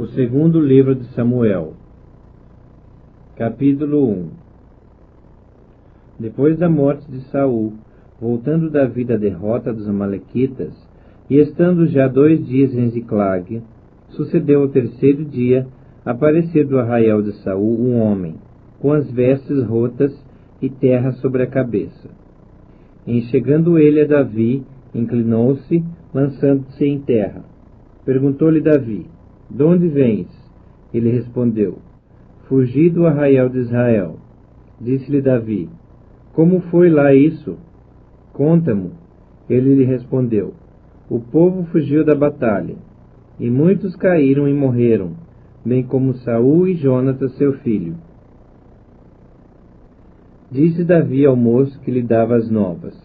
O segundo livro de Samuel, capítulo 1. Depois da morte de Saul, voltando Davi da derrota dos amalequitas, e estando já 2 dias em Ziclag, sucedeu ao 3º dia aparecer do arraial de Saul um homem, com as vestes rotas e terra sobre a cabeça. Em chegando ele a Davi, inclinou-se, lançando-se em terra. Perguntou-lhe Davi: "De onde vens?" Ele respondeu: "Fugi do arraial de Israel." Disse-lhe Davi: "Como foi lá isso? Conta-mo." Ele lhe respondeu: "O povo fugiu da batalha, e muitos caíram e morreram, bem como Saul e Jonatas seu filho." Disse Davi ao moço que lhe dava as novas: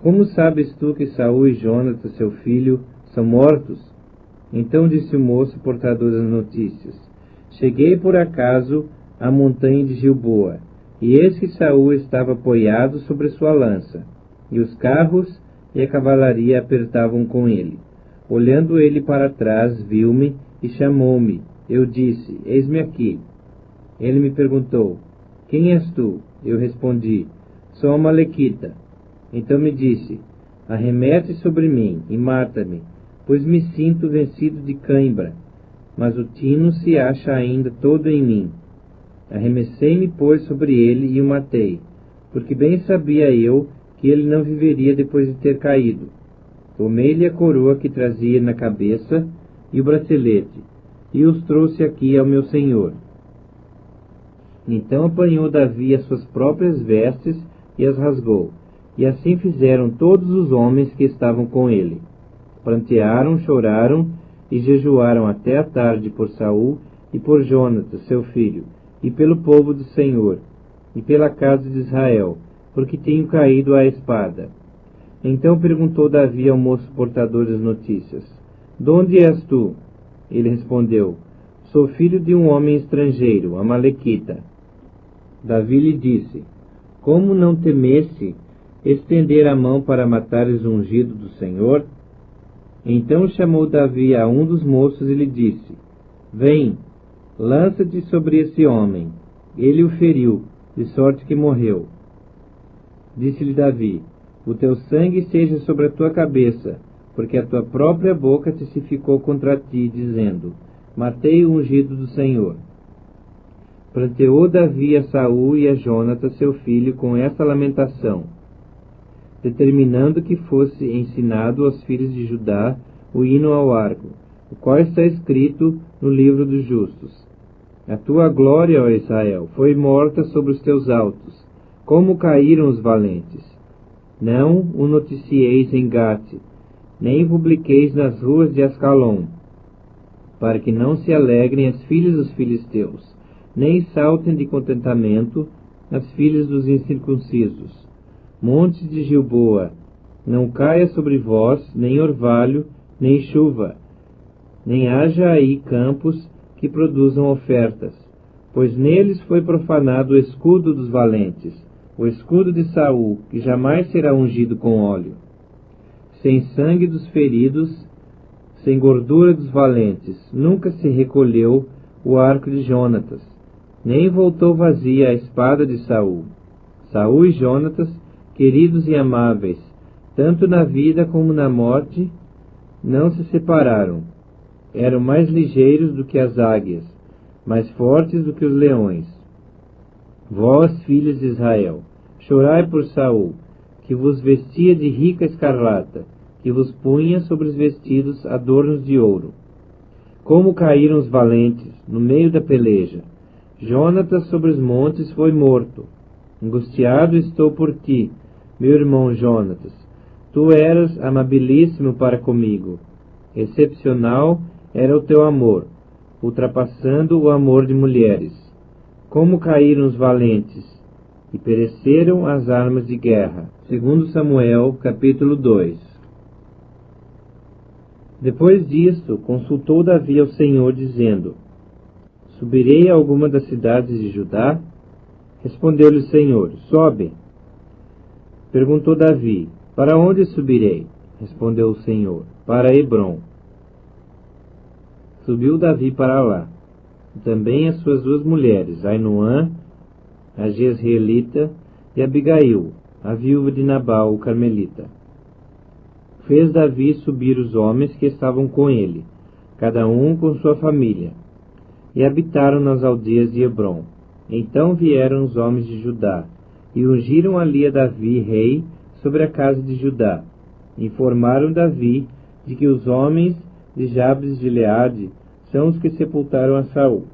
"Como sabes tu que Saul e Jonatas seu filho são mortos?" Então disse o moço portador das notícias: "Cheguei por acaso à montanha de Gilboa, e eis que Saul estava apoiado sobre sua lança, e os carros e a cavalaria apertavam com ele. Olhando ele para trás, viu-me e chamou-me. Eu disse: Eis-me aqui. Ele me perguntou: Quem és tu? Eu respondi: Sou amalequita. Então me disse: Arremete sobre mim e mata-me, pois me sinto vencido de cãibra, mas o tino se acha ainda todo em mim. Arremessei-me, pois, sobre ele e o matei, porque bem sabia eu que ele não viveria depois de ter caído. Tomei-lhe a coroa que trazia na cabeça e o bracelete, e os trouxe aqui ao meu senhor." Então apanhou Davi as suas próprias vestes e as rasgou, e assim fizeram todos os homens que estavam com ele. Prantearam, choraram e jejuaram até a tarde por Saul e por Jonatas, seu filho, e pelo povo do Senhor, e pela casa de Israel, porque tinham caído à espada. Então perguntou Davi ao moço portador das notícias: "De onde és tu?" Ele respondeu: "Sou filho de um homem estrangeiro, amalequita." Davi lhe disse: "Como não temesse estender a mão para matares o ungido do Senhor?" Então chamou Davi a um dos moços e lhe disse: "Vem, lança-te sobre esse homem." Ele o feriu, de sorte que morreu. Disse-lhe Davi: "O teu sangue seja sobre a tua cabeça, porque a tua própria boca testificou contra ti, dizendo: Matei o ungido do Senhor." Pranteou Davi a Saul e a Jonatas seu filho com esta lamentação, determinando que fosse ensinado aos filhos de Judá o hino ao arco, o qual está escrito no livro dos justos: "A tua glória, ó Israel, foi morta sobre os teus altos, como caíram os valentes. Não o noticieis em Gate, nem publiqueis nas ruas de Ascalon, para que não se alegrem as filhas dos filisteus, nem saltem de contentamento as filhas dos incircuncisos. Montes de Gilboa, não caia sobre vós nem orvalho, nem chuva, nem haja aí campos que produzam ofertas, pois neles foi profanado o escudo dos valentes, o escudo de Saul, que jamais será ungido com óleo. Sem sangue dos feridos, sem gordura dos valentes, nunca se recolheu o arco de Jonatas, nem voltou vazia a espada de Saul. Saul e Jonatas, queridos e amáveis, tanto na vida como na morte, não se separaram. Eram mais ligeiros do que as águias, mais fortes do que os leões. Vós, filhos de Israel, chorai por Saul, que vos vestia de rica escarlata, que vos punha sobre os vestidos adornos de ouro. Como caíram os valentes no meio da peleja! Jonatas sobre os montes foi morto. Angustiado estou por ti, meu irmão Jonatas. Tu eras amabilíssimo para comigo. Excepcional era o teu amor, ultrapassando o amor de mulheres. Como caíram os valentes, e pereceram as armas de guerra." 2 Samuel, capítulo 2. Depois disto, consultou Davi ao Senhor, dizendo: "Subirei a alguma das cidades de Judá?" Respondeu-lhe o Senhor: "Sobe." Perguntou Davi: "Para onde subirei?" Respondeu o Senhor: "Para Hebrom." subiu Davi para lá. Também as suas duas mulheres, Ainoã, a Jezreelita, e Abigail, a viúva de Nabal, o carmelita. Fez Davi subir os homens que estavam com ele, cada um com sua família, e habitaram nas aldeias de Hebrom. Então vieram os homens de Judá, e ungiram ali a Davi rei sobre a casa de Judá. Informaram Davi de que os homens de Jabes de Gileade são os que sepultaram a Saul.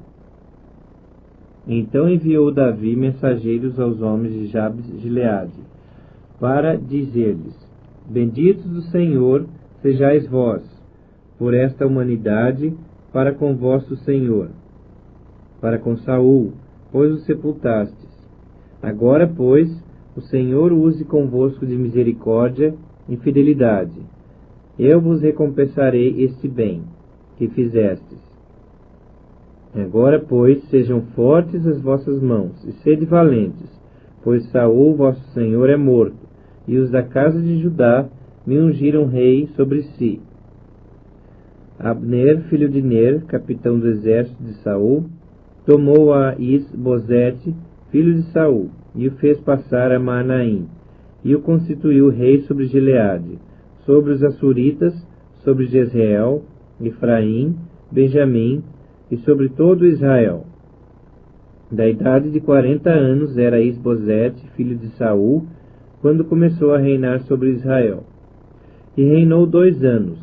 Então enviou Davi mensageiros aos homens de Jabes de Gileade, para dizer-lhes: Benditos do Senhor sejais vós, por esta humanidade, para com vosso Senhor, para com Saul, pois o sepultastes. Agora, pois, o Senhor use convosco de misericórdia e fidelidade. Eu vos recompensarei este bem que fizestes. Agora, pois, sejam fortes as vossas mãos, e sede valentes, pois Saul, vosso Senhor, é morto, e os da casa de Judá me ungiram rei sobre si. Abner, filho de Ner, capitão do exército de Saul, tomou a Is-Bosete, filho de Saul, e o fez passar a Maanaim, e o constituiu rei sobre Gileade, sobre os Assuritas, sobre Jezreel, Efraim, Benjamim, e sobre todo Israel. Da idade de 40 anos era Is-Bosete, filho de Saul, quando começou a reinar sobre Israel. E reinou 2 anos.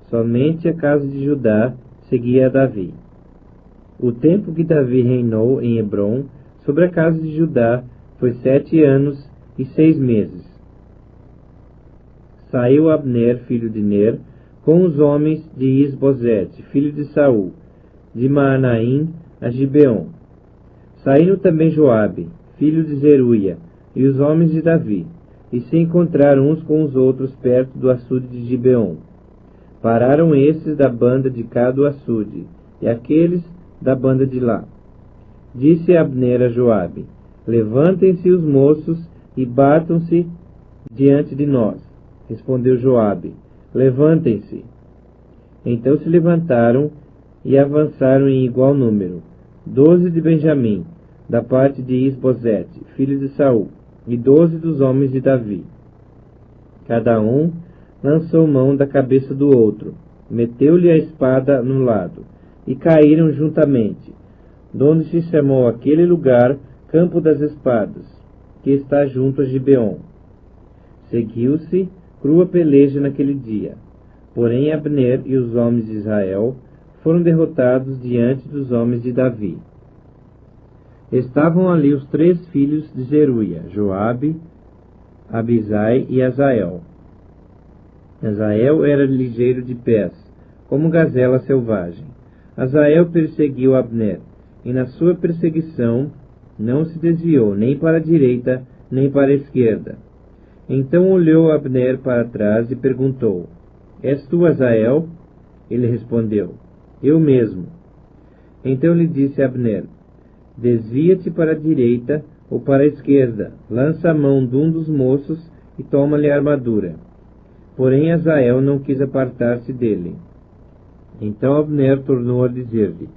Somente a casa de Judá seguia a Davi. O tempo que Davi reinou em Hebrom sobre a casa de Judá foi 7 anos e 6 meses. Saiu Abner, filho de Ner, com os homens de Is-Bosete, filho de Saul, de Maanaim a Gibeon. Saindo também Joabe, filho de Zeruia, e os homens de Davi, e se encontraram uns com os outros perto do açude de Gibeon. Pararam estes da banda de cá do açude, e aqueles da banda de lá. Disse Abner a Joabe: Levantem-se os moços e batam-se diante de nós. Respondeu Joabe: Levantem-se. Então se levantaram e avançaram em igual número, 12 de Benjamim, da parte de Is-Bosete, filho de Saul, e 12 dos homens de Davi. Cada um lançou mão da cabeça do outro, meteu-lhe a espada no lado, e caíram juntamente, donde se chamou aquele lugar Campo das Espadas, que está junto a Gibeon. Seguiu-se crua peleja naquele dia, porém Abner e os homens de Israel foram derrotados diante dos homens de Davi. Estavam ali os 3 filhos de Zeruia, Joabe, Abisai e Azael. Azael era ligeiro de pés, como gazela selvagem. Azael perseguiu Abner, e na sua perseguição não se desviou nem para a direita, nem para a esquerda. Então olhou Abner para trás e perguntou: És tu Azael? Ele respondeu: Eu mesmo. Então lhe disse Abner: Desvia-te para a direita ou para a esquerda, lança a mão de um dos moços e toma-lhe a armadura. Porém Azael não quis apartar-se dele. Então Abner tornou a dizer-lhe: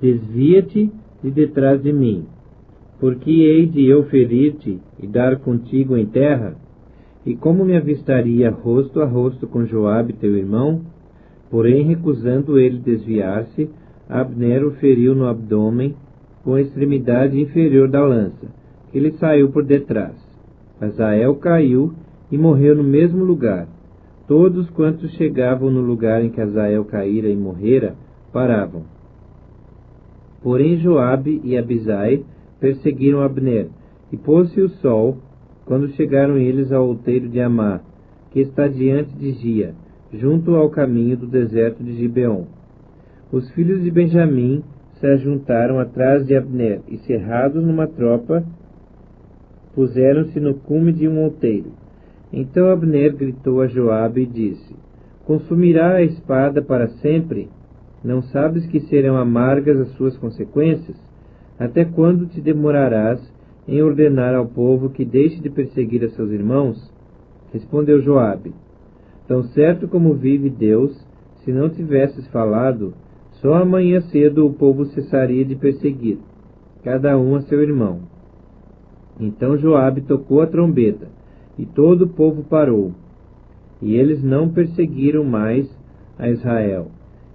Desvia-te de detrás de mim, porque hei de eu ferir-te e dar contigo em terra? E como me avistaria rosto a rosto com Joabe teu irmão? Porém, recusando ele desviar-se, Abner o feriu no abdômen com a extremidade inferior da lança, que lhe saiu por detrás. Azael caiu e morreu no mesmo lugar. Todos quantos chegavam no lugar em que Azael caíra e morrera, paravam. Porém Joabe e Abisai perseguiram Abner, e pôs-se o sol, quando chegaram eles ao outeiro de Amá, que está diante de Gia, junto ao caminho do deserto de Gibeon. Os filhos de Benjamim se ajuntaram atrás de Abner, e cerrados numa tropa, puseram-se no cume de um outeiro. Então Abner gritou a Joabe e disse: Consumirá a espada para sempre? Não sabes que serão amargas as suas consequências? Até quando te demorarás em ordenar ao povo que deixe de perseguir a seus irmãos? Respondeu Joabe: Tão certo como vive Deus, se não tivesses falado, Só amanhã cedo o povo cessaria de perseguir, cada um a seu irmão. Então Joabe tocou a trombeta, e todo o povo parou. E eles não perseguiram mais a Israel,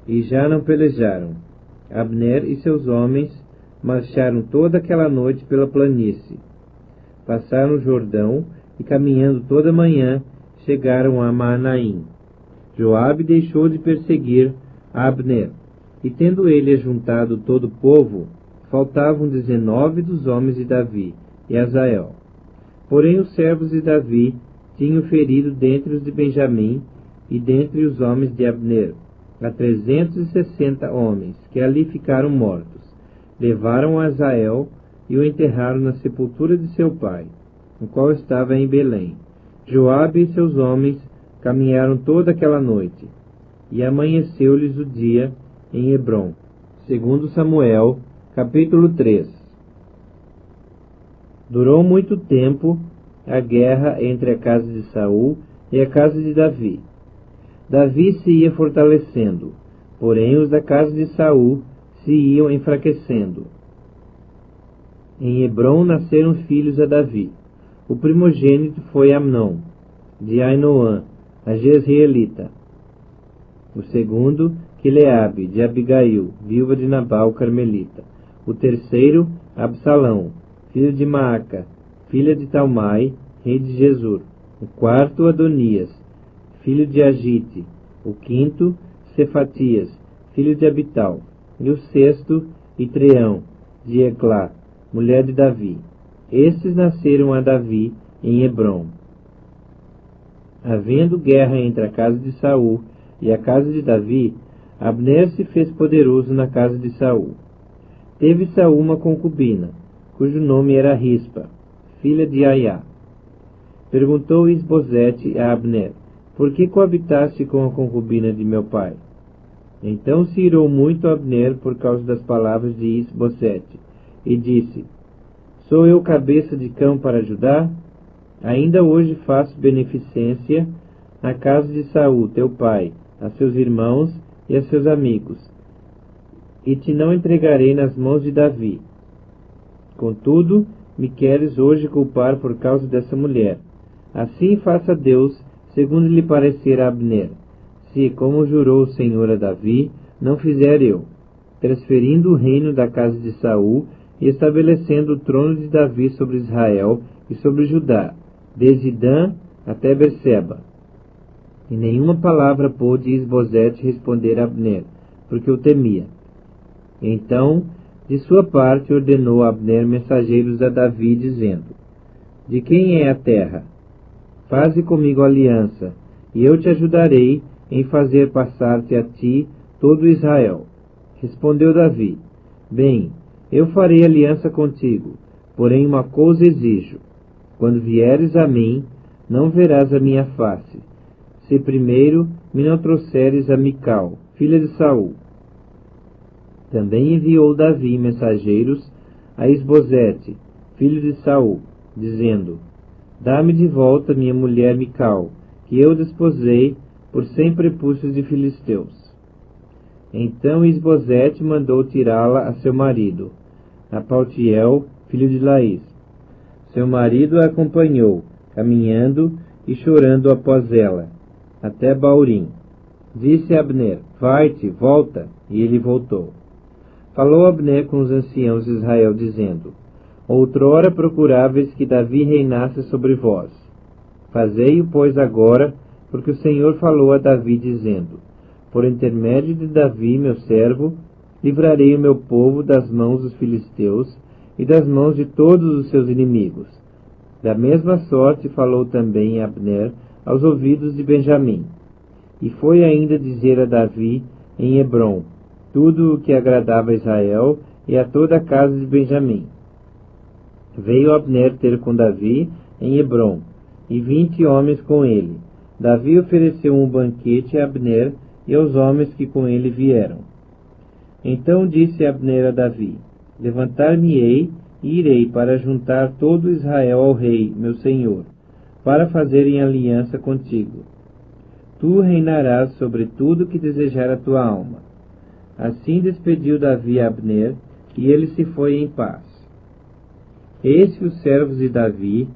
e já não pelejaram. Abner e seus homens marcharam toda aquela noite pela planície. Passaram o Jordão, e caminhando toda a manhã, chegaram a Maanaim. Joabe deixou de perseguir Abner, e tendo ele ajuntado todo o povo, faltavam 19 dos homens de Davi e Azael. Porém os servos de Davi tinham ferido dentre os de Benjamim e dentre os homens de Abner a 360 homens, que ali ficaram mortos. Levaram a Azael e o enterraram na sepultura de seu pai, o qual estava em Belém. Joabe e seus homens caminharam toda aquela noite, e amanheceu-lhes o dia em Hebrom. Segundo Samuel, capítulo 3. Durou muito tempo a guerra entre a casa de Saul e a casa de Davi. Davi se ia fortalecendo, porém os da casa de Saul se iam enfraquecendo. Em Hebrom nasceram filhos a Davi. O primogênito foi Amnon, de Ainoã, a Jezreelita. O segundo, Quileabe, de Abigail, viúva de Nabal, carmelita. O terceiro, Absalão, filho de Maaca, filha de Talmai, rei de Gesur. O quarto, Adonias, filho de Agite. O quinto, Cefatias, filho de Abital. E o sexto, Itreão, de Eclá, mulher de Davi. Estes nasceram a Davi em Hebrom. Havendo guerra entre a casa de Saul e a casa de Davi, Abner se fez poderoso na casa de Saul. Teve Saul uma concubina, cujo nome era Rispa, filha de Aiá. Perguntou Isbosete a Abner: por que coabitaste com a concubina de meu pai? Então se irou muito Abner por causa das palavras de Isbosete, e disse: sou eu cabeça de cão para Judá? Ainda hoje faço beneficência na casa de Saul, teu pai, a seus irmãos e a seus amigos, e te não entregarei nas mãos de Davi. Contudo, me queres hoje culpar por causa dessa mulher. Assim faça Deus, segundo lhe parecer a Abner, se, como jurou o Senhor a Davi, não fizer eu, transferindo o reino da casa de Saul e estabelecendo o trono de Davi sobre Israel e sobre Judá, desde Dan até Berseba. E nenhuma palavra pôde Isbosete responder a Abner, porque o temia. Então, de sua parte, ordenou a Abner mensageiros a Davi, dizendo: de quem é a terra? Faze comigo aliança, e eu te ajudarei em fazer passar-te a ti todo Israel. Respondeu Davi: bem, eu farei aliança contigo, porém uma coisa exijo: quando vieres a mim, não verás a minha face, se primeiro me não trouxeres a Mical, filha de Saul. Também enviou Davi mensageiros a Isbosete, filho de Saul, dizendo: dá-me de volta minha mulher Mical, que eu desposei por 100 prepúcios de filisteus. Então Isbosete mandou tirá-la a seu marido, a Paltiel, filho de Laís. Seu marido a acompanhou, caminhando e chorando após ela, até Baurim. Disse Abner: vai-te, volta. E ele voltou. Falou Abner com os anciãos de Israel, dizendo: outrora procuráveis que Davi reinasse sobre vós. Fazei-o, pois, agora, porque o Senhor falou a Davi, dizendo: por intermédio de Davi, meu servo, livrarei o meu povo das mãos dos filisteus e das mãos de todos os seus inimigos. Da mesma sorte falou também Abner aos ouvidos de Benjamim. E foi ainda dizer a Davi em Hebrom tudo o que agradava a Israel e a toda a casa de Benjamim. Veio Abner ter com Davi em Hebrom, e 20 homens com ele. Davi ofereceu um banquete a Abner e aos homens que com ele vieram. Então disse Abner a Davi: levantar-me-ei e irei para juntar todo Israel ao rei, meu senhor, para fazerem aliança contigo. Tu reinarás sobre tudo que desejar a tua alma. Assim despediu Davi a Abner, e ele se foi em paz. Eis que os servos de Davi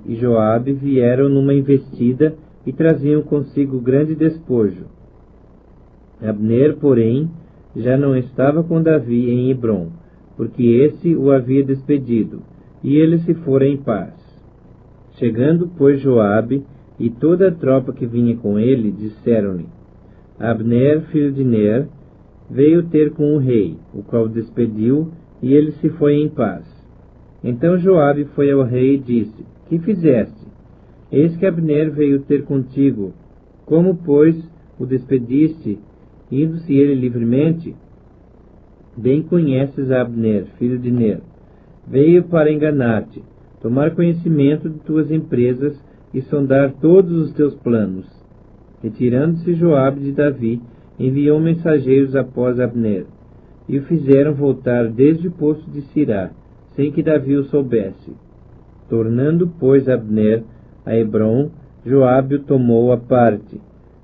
e Joabe vieram numa investida e traziam consigo grande despojo. Abner, porém, já não estava com Davi em Hebrom, porque esse o havia despedido, e ele se fora em paz. Chegando, pois, Joabe e toda a tropa que vinha com ele, disseram-lhe: Abner, filho de Ner, veio ter com o rei, o qual o despediu, e ele se foi em paz. Então Joabe foi ao rei e disse: Que fizeste? Eis que Abner veio ter contigo. Como, pois, o despediste, indo-se ele livremente? Bem conheces a Abner, filho de Ner. Veio para enganar-te, tomar conhecimento de tuas empresas e sondar todos os teus planos. Retirando-se Joabe de Davi, enviou mensageiros após Abner, e o fizeram voltar desde o poço de Sirá, sem que Davi o soubesse. Tornando, pois, Abner a Hebrom, Joabe o tomou à parte,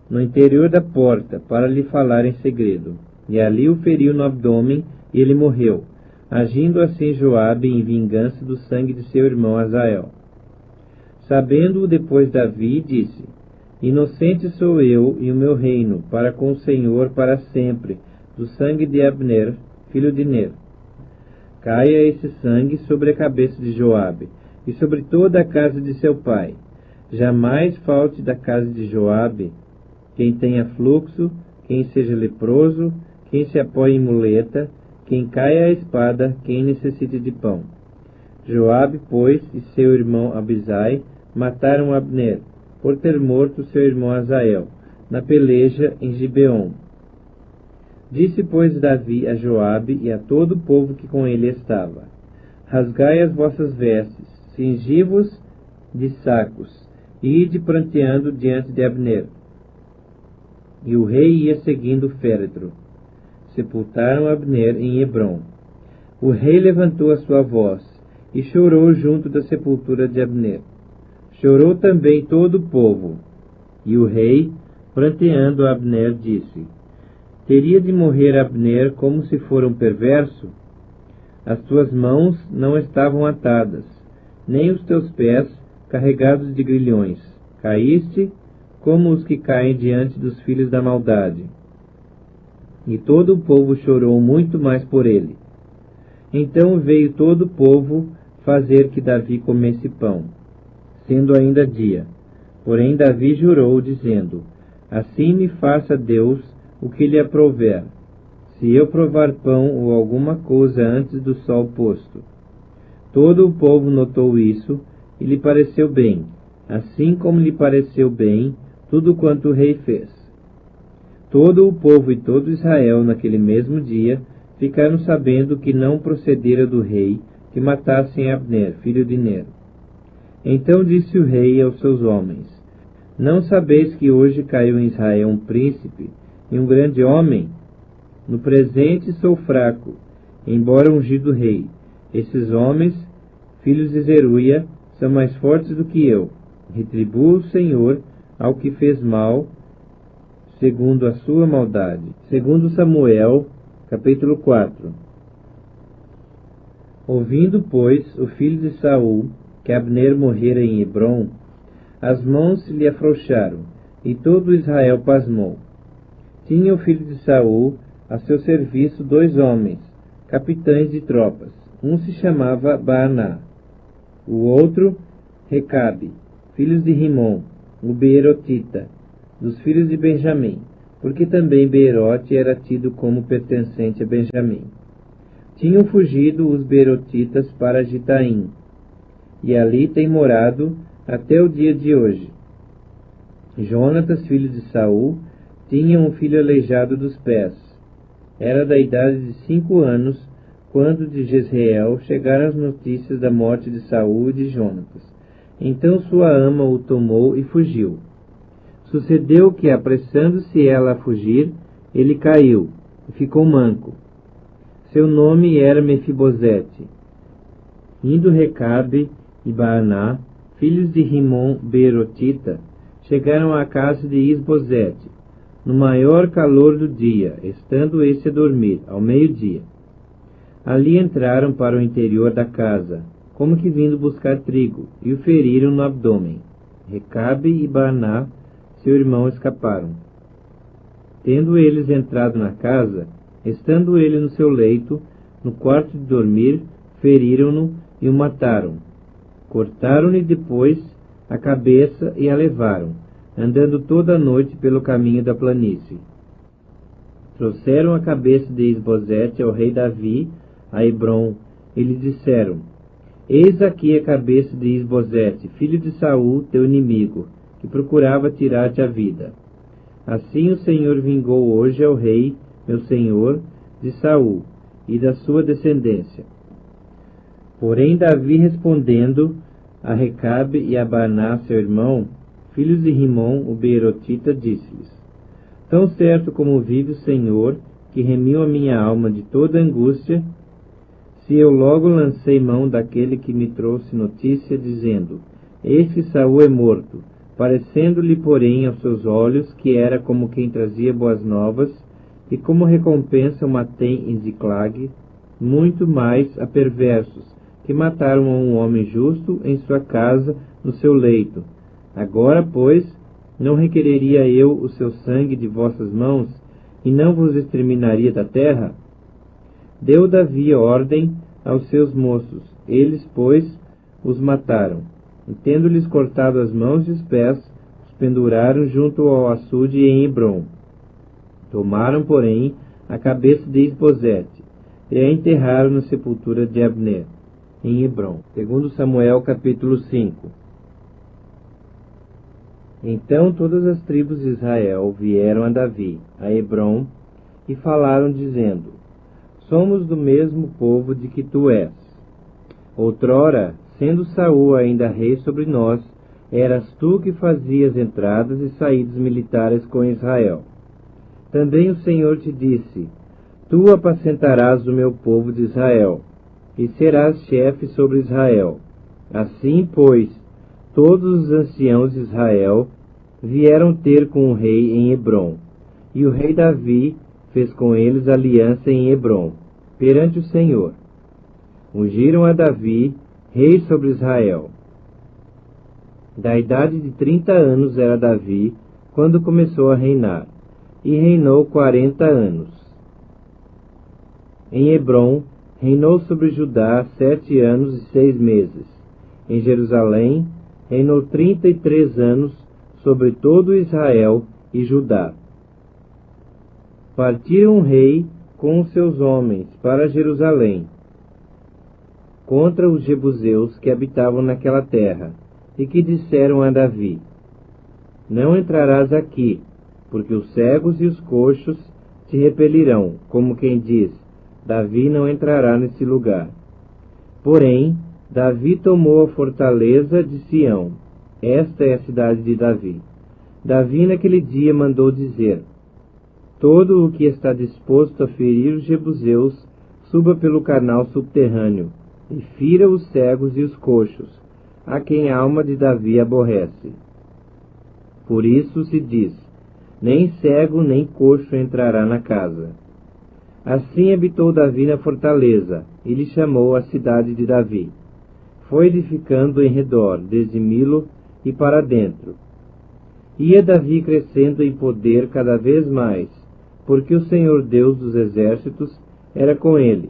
no interior da porta, para lhe falar em segredo. E ali o feriu no abdômen, e ele morreu, agindo assim Joabe em vingança do sangue de seu irmão Azael. Sabendo-o depois Davi, disse: Inocente sou eu e o meu reino, para com o Senhor para sempre, do sangue de Abner, filho de Ner. Caia esse sangue sobre a cabeça de Joabe, e sobre toda a casa de seu pai. Jamais falte da casa de Joabe quem tenha fluxo, quem seja leproso, quem se apoie em muleta, quem caia à espada, quem necessite de pão. Joabe, pois, e seu irmão Abisai mataram Abner, por ter morto seu irmão Azael, na peleja em Gibeon. Disse, pois, Davi a Joabe e a todo o povo que com ele estava: Rasgai as vossas vestes, cingi-vos de sacos, e ide pranteando diante de Abner. E o rei ia seguindo o féretro. Sepultaram Abner em Hebrom. O rei levantou a sua voz e chorou junto da sepultura de Abner. Chorou também todo o povo. E o rei, pranteando Abner, disse: Teria de morrer Abner como se fora um perverso? As tuas mãos não estavam atadas, nem os teus pés carregados de grilhões. Caíste como os que caem diante dos filhos da maldade. E todo o povo chorou muito mais por ele. Então veio todo o povo fazer que Davi comesse pão, sendo ainda dia. Porém Davi jurou, dizendo: Assim me faça Deus o que lhe aprouver, se eu provar pão ou alguma coisa antes do sol posto. Todo o povo notou isso, e lhe pareceu bem, assim como lhe pareceu bem tudo quanto o rei fez. Todo o povo e todo Israel, naquele mesmo dia, ficaram sabendo que não procedera do rei que matassem Abner, filho de Ner. Então disse o rei aos seus homens: Não sabeis que hoje caiu em Israel um príncipe e um grande homem? No presente sou fraco, embora ungido rei. Esses homens, filhos de Zeruia, são mais fortes do que eu. Retribua o Senhor ao que fez mal, segundo a sua maldade. Segundo Samuel, capítulo 4. Ouvindo, pois, o filho de Saul, que Abner morrera em Hebrom, as mãos se lhe afrouxaram, e todo Israel pasmou. Tinha o filho de Saul a seu serviço 2 homens, capitães de tropas. Um se chamava Baaná, o outro Recabe, filhos de Rimom, o Beerotita, dos filhos de Benjamim, porque também Beerote era tido como pertencente a Benjamim. Tinham fugido os Beerotitas para Gitaim, e ali têm morado até o dia de hoje. Jonatas, filho de Saul, tinha um filho aleijado dos pés. Era da idade de 5 anos, quando de Jezreel chegaram as notícias da morte de Saul e de Jonatas. Então sua ama o tomou e fugiu. Sucedeu que, apressando-se ela a fugir, ele caiu e ficou manco. Seu nome era Mefibosete. Indo Recabe e Baaná, filhos de Rimom Beerotita, chegaram à casa de Isbosete, no maior calor do dia, estando esse a dormir, ao meio-dia. Ali entraram para o interior da casa, como que vindo buscar trigo, e o feriram no abdômen. Recabe e Baaná, seu irmão, escaparam. Tendo eles entrado na casa, estando ele no seu leito, no quarto de dormir, feriram-no e o mataram. Cortaram-lhe depois a cabeça e a levaram, andando toda a noite pelo caminho da planície. Trouxeram a cabeça de Isbosete ao rei Davi, a Hebrom, e lhe disseram: Eis aqui a cabeça de Isbosete, filho de Saul, teu inimigo, que procurava tirar-te a vida. Assim o Senhor vingou hoje ao rei, meu senhor, de Saul, e da sua descendência. Porém Davi, respondendo a Recabe e a Baaná, seu irmão, filhos de Rimom, o Beerotita, disse-lhes: Tão certo como vive o Senhor, que remiu a minha alma de toda angústia, se eu logo lancei mão daquele que me trouxe notícia, dizendo: Eis que Saul é morto, parecendo-lhe, porém, aos seus olhos, que era como quem trazia boas novas, e como recompensa uma tem em Ziclag, muito mais a perversos, que mataram a um homem justo em sua casa, no seu leito. Agora, pois, não requereria eu o seu sangue de vossas mãos, e não vos exterminaria da terra? Deu Davi ordem aos seus moços, eles, pois, os mataram. E tendo-lhes cortado as mãos e os pés, os penduraram junto ao açude em Hebrom. Tomaram, porém, a cabeça de Isbosete, e a enterraram na sepultura de Abner, em Hebrom. 2 Samuel, capítulo 5. Então todas as tribos de Israel vieram a Davi, a Hebrom, e falaram, dizendo: Somos do mesmo povo de que tu és. Outrora, sendo Saul ainda rei sobre nós, eras tu que fazias entradas e saídas militares com Israel. Também o Senhor te disse: Tu apacentarás o meu povo de Israel, e serás chefe sobre Israel. Assim, pois, todos os anciãos de Israel vieram ter com o rei em Hebrom, e o rei Davi fez com eles aliança em Hebrom, perante o Senhor. Ungiram a Davi rei sobre Israel. Da idade de 30 anos era Davi, quando começou a reinar, e reinou 40 anos. Em Hebrom, reinou sobre Judá 7 anos e 6 meses. Em Jerusalém, reinou 33 anos sobre todo Israel e Judá. Partiram o rei com os seus homens para Jerusalém, contra os jebuseus que habitavam naquela terra, e que disseram a Davi: Não entrarás aqui, porque os cegos e os coxos te repelirão, como quem diz: Davi não entrará nesse lugar. Porém, Davi tomou a fortaleza de Sião. Esta é a cidade de Davi. Davi naquele dia mandou dizer: Todo o que está disposto a ferir os jebuseus, suba pelo canal subterrâneo, e fira os cegos e os coxos, a quem a alma de Davi aborrece. Por isso se diz: nem cego nem coxo entrará na casa. Assim habitou Davi na fortaleza, e lhe chamou a cidade de Davi. Foi edificando em redor, desde Milo e para dentro. Ia Davi crescendo em poder cada vez mais, porque o Senhor Deus dos exércitos era com ele.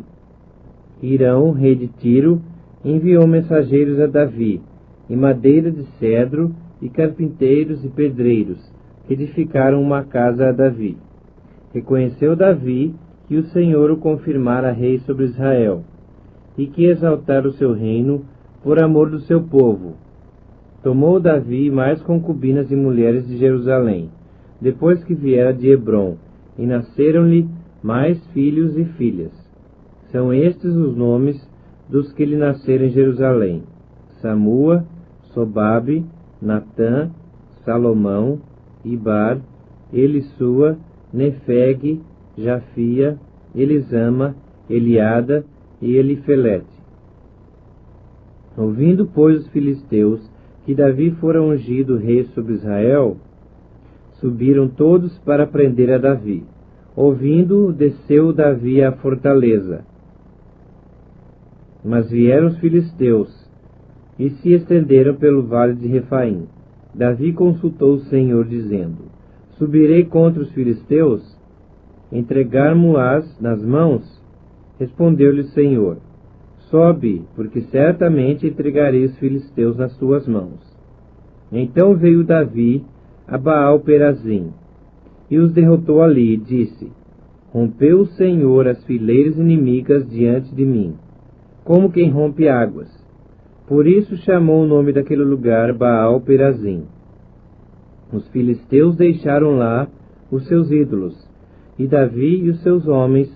Hirão, rei de Tiro, enviou mensageiros a Davi, em madeira de cedro, e carpinteiros e pedreiros, que edificaram uma casa a Davi. Reconheceu Davi que o Senhor o confirmara rei sobre Israel, e que exaltara o seu reino por amor do seu povo. Tomou Davi mais concubinas e mulheres de Jerusalém, depois que viera de Hebrom, e nasceram-lhe mais filhos e filhas. São estes os nomes dos que lhe nasceram em Jerusalém: Samua, Sobabe, Natã, Salomão, Ibar, Elisua, Nefeg, Jafia, Elisama, Eliada e Elifelete. Ouvindo, pois, os filisteus que Davi fora ungido rei sobre Israel, subiram todos para prender a Davi. Ouvindo-o, desceu Davi à fortaleza. Mas vieram os filisteus e se estenderam pelo vale de Refaim. Davi consultou o Senhor, dizendo: Subirei contra os filisteus? Entregar-mo-ás nas mãos? Respondeu-lhe o Senhor: Sobe, porque certamente entregarei os filisteus nas tuas mãos. Então veio Davi a Baal-Perazim, e os derrotou ali, e disse: Rompeu o Senhor as fileiras inimigas diante de mim, como quem rompe águas. Por isso chamou o nome daquele lugar Baal-Perazim. Os filisteus deixaram lá os seus ídolos, e Davi e os seus homens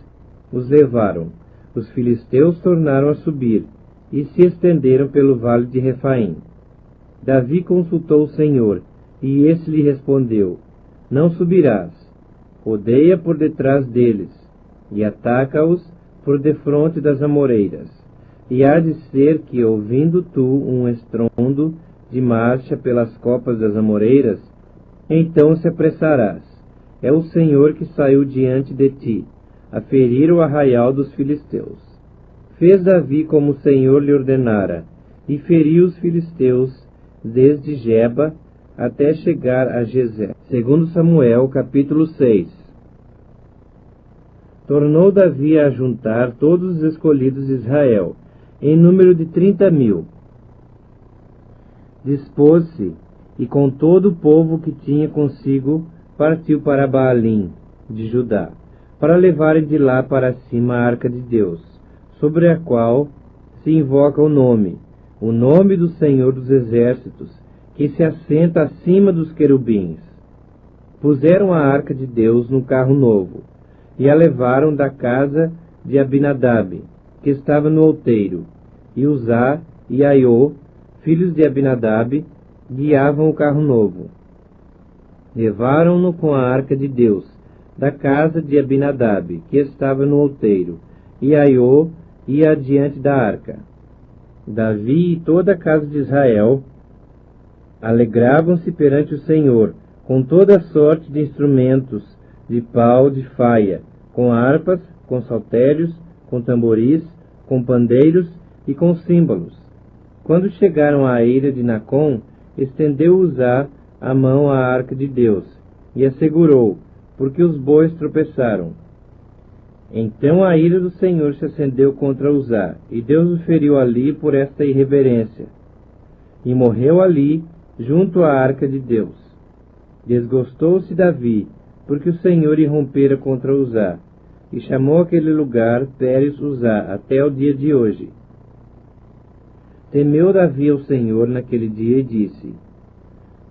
os levaram. Os filisteus tornaram a subir, e se estenderam pelo vale de Refaim. Davi consultou o Senhor, e esse lhe respondeu: Não subirás. Rodeia por detrás deles, e ataca-os por defronte das amoreiras. E há de ser que, ouvindo tu um estrondo de marcha pelas copas das amoreiras, então se apressarás. É o Senhor que saiu diante de ti, a ferir o arraial dos filisteus. Fez Davi como o Senhor lhe ordenara, e feriu os filisteus desde Geba até chegar a Gezer. 2 Samuel, capítulo 6. Tornou Davi a juntar todos os escolhidos de Israel, em número de 30.000. Dispôs-se, e com todo o povo que tinha consigo, partiu para Baalim, de Judá, para levarem de lá para cima a arca de Deus, sobre a qual se invoca o nome do Senhor dos Exércitos, que se assenta acima dos querubins. Puseram a arca de Deus num carro novo, e a levaram da casa de Abinadab, que estava no outeiro, e Uzá e Aiô, filhos de Abinadab, guiavam o carro novo. Levaram-no com a arca de Deus, da casa de Abinadab, que estava no outeiro, e Aiô ia adiante da arca. Davi e toda a casa de Israel alegravam-se perante o Senhor, com toda sorte de instrumentos, de pau, de faia, com harpas, com saltérios, com tamboris, com pandeiros e com símbolos. Quando chegaram à eira de Nacon, estendeu Uzá a mão à arca de Deus, e a segurou, porque os bois tropeçaram. Então a ira do Senhor se acendeu contra Uzá, e Deus o feriu ali por esta irreverência. E morreu ali, junto à arca de Deus. Desgostou-se Davi, porque o Senhor irrompera contra Uzá, e chamou aquele lugar Pérez Uzá até o dia de hoje. Temeu Davi ao Senhor naquele dia e disse: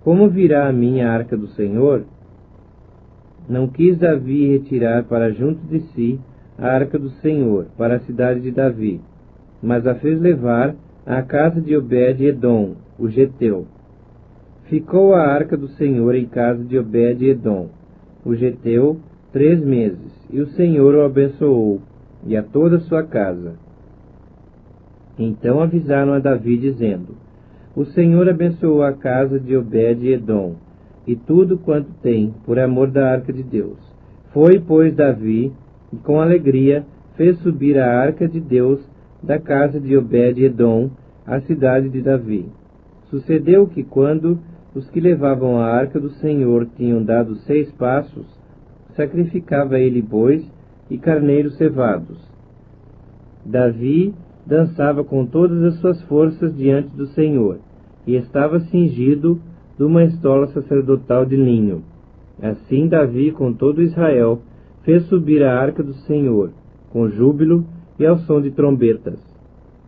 Como virá a mim a arca do Senhor? Não quis Davi retirar para junto de si a arca do Senhor, para a cidade de Davi, mas a fez levar à casa de Obed-edom, o geteu. Ficou a arca do Senhor em casa de Obed-edom, o geteu, 3 meses, e o Senhor o abençoou, e a toda a sua casa. Então avisaram a Davi, dizendo: O Senhor abençoou a casa de Obed-edom, e tudo quanto tem, por amor da arca de Deus. Foi, pois, Davi, e com alegria fez subir a arca de Deus da casa de Obed-edom à cidade de Davi. Sucedeu que, quando os que levavam a arca do Senhor tinham dado 6 passos, sacrificava ele bois e carneiros cevados. Davi dançava com todas as suas forças diante do Senhor, e estava cingido de uma estola sacerdotal de linho. Assim Davi, com todo Israel, fez subir a arca do Senhor, com júbilo e ao som de trombetas.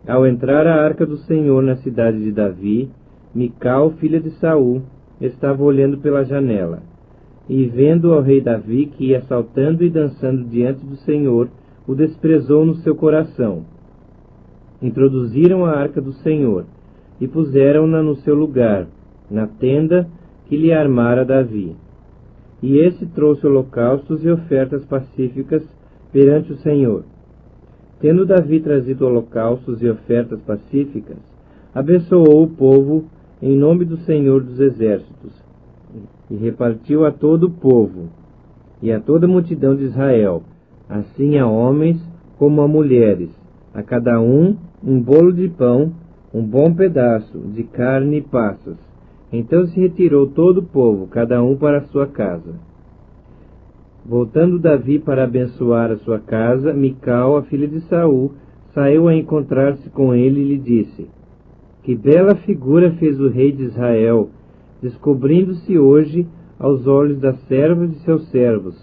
Ao entrar a arca do Senhor na cidade de Davi, Mical, filha de Saul, estava olhando pela janela, e vendo ao rei Davi que ia saltando e dançando diante do Senhor, o desprezou no seu coração. Introduziram a arca do Senhor, e puseram-na no seu lugar, na tenda que lhe armara Davi. E esse trouxe holocaustos e ofertas pacíficas perante o Senhor. Tendo Davi trazido holocaustos e ofertas pacíficas, abençoou o povo em nome do Senhor dos Exércitos. e repartiu a todo o povo, e a toda a multidão de Israel, assim a homens como a mulheres, a cada um bolo de pão, um bom pedaço de carne e passas. Então se retirou todo o povo, cada um para a sua casa. Voltando Davi para abençoar a sua casa, Mical, a filha de Saul, saiu a encontrar-se com ele e lhe disse: Que bela figura fez o rei de Israel, descobrindo-se hoje aos olhos das servas de seus servos,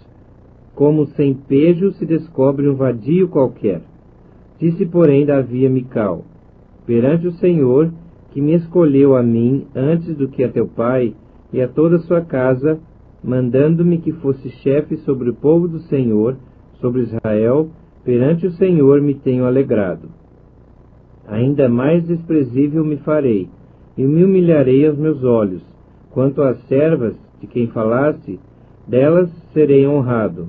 como sem pejo se descobre um vadio qualquer. Disse, porém, Davi a Mical: Perante o Senhor, que me escolheu a mim antes do que a teu pai e a toda a sua casa, mandando-me que fosse chefe sobre o povo do Senhor, sobre Israel, perante o Senhor me tenho alegrado. Ainda mais desprezível me farei, e me humilharei aos meus olhos. Quanto às servas de quem falaste, delas serei honrado.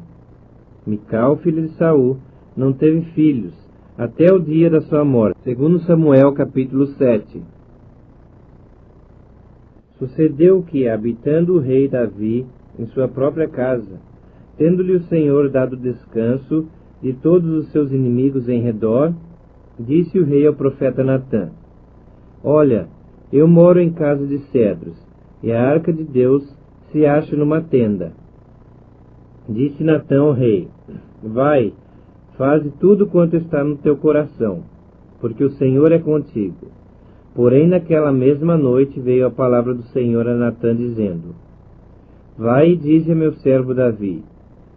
Mical, filha de Saul, não teve filhos, até o dia da sua morte. Segundo Samuel, capítulo 7. Sucedeu que, habitando o rei Davi em sua própria casa, tendo-lhe o Senhor dado descanso de todos os seus inimigos em redor, disse o rei ao profeta Natã: Olha, eu moro em casa de cedros, e a arca de Deus se acha numa tenda. Disse Natã ao rei: Vai, faze tudo quanto está no teu coração, porque o Senhor é contigo. Porém, naquela mesma noite veio a palavra do Senhor a Natã, dizendo: Vai e dize a meu servo Davi: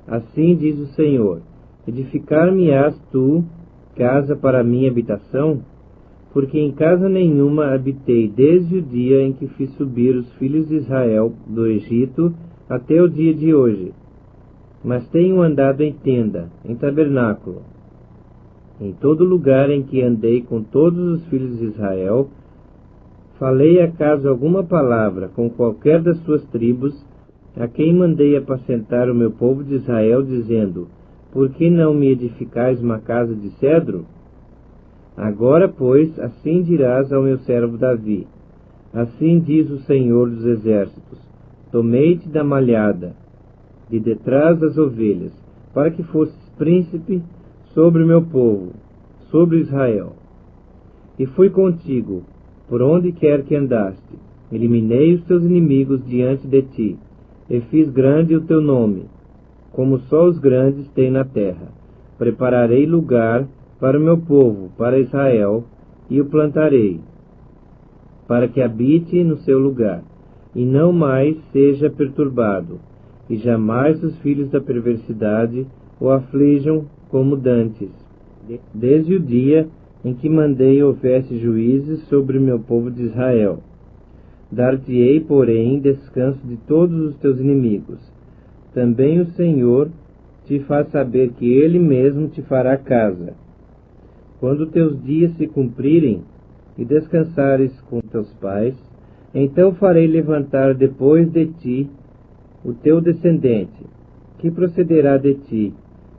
Assim diz o Senhor: Edificar-me-ás tu casa para a minha habitação? Porque em casa nenhuma habitei desde o dia em que fiz subir os filhos de Israel do Egito até o dia de hoje. Mas tenho andado em tenda, em tabernáculo. Em todo lugar em que andei com todos os filhos de Israel, falei acaso alguma palavra com qualquer das suas tribos, a quem mandei apacentar o meu povo de Israel, dizendo: Por que não me edificais uma casa de cedro? Agora, pois, assim dirás ao meu servo Davi: Assim diz o Senhor dos Exércitos: Tomei-te da malhada, de detrás das ovelhas, para que fosses príncipe sobre o meu povo, sobre Israel. E fui contigo, por onde quer que andaste. Eliminei os teus inimigos diante de ti, e fiz grande o teu nome, como só os grandes têm na terra. Prepararei lugar para o meu povo, para Israel, e o plantarei, para que habite no seu lugar, e não mais seja perturbado, e jamais os filhos da perversidade o aflijam como dantes, desde o dia em que mandei houvesse juízes sobre o meu povo de Israel. Dar-te-ei, porém, descanso de todos os teus inimigos. Também o Senhor te faz saber que Ele mesmo te fará casa. Quando teus dias se cumprirem e descansares com teus pais, então farei levantar depois de ti o teu descendente, que procederá de ti,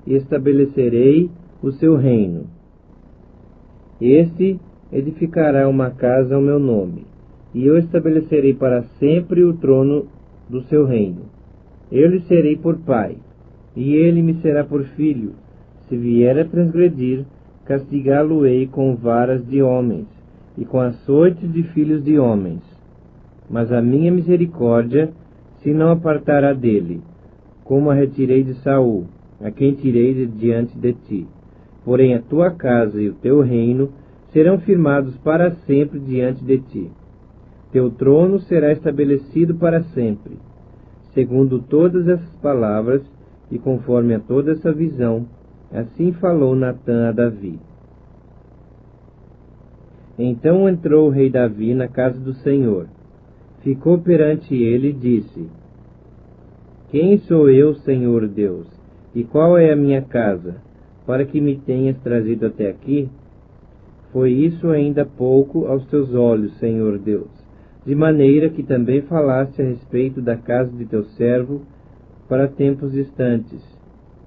e estabelecerei o seu reino. Este edificará uma casa ao meu nome, e eu estabelecerei para sempre o trono do seu reino. Eu lhe serei por pai, e ele me será por filho. Se vier a transgredir, castigá-lo-ei com varas de homens, e com açoites de filhos de homens. Mas a minha misericórdia se não apartará dele, como a retirei de Saul, a quem tirei de diante de ti. Porém a tua casa e o teu reino serão firmados para sempre diante de ti. Teu trono será estabelecido para sempre. Segundo todas essas palavras, e conforme a toda essa visão, assim falou Natã a Davi. Então entrou o rei Davi na casa do Senhor. Ficou perante ele e disse: Quem sou eu, Senhor Deus, e qual é a minha casa, para que me tenhas trazido até aqui? Foi isso ainda pouco aos teus olhos, Senhor Deus, de maneira que também falaste a respeito da casa de teu servo para tempos distantes.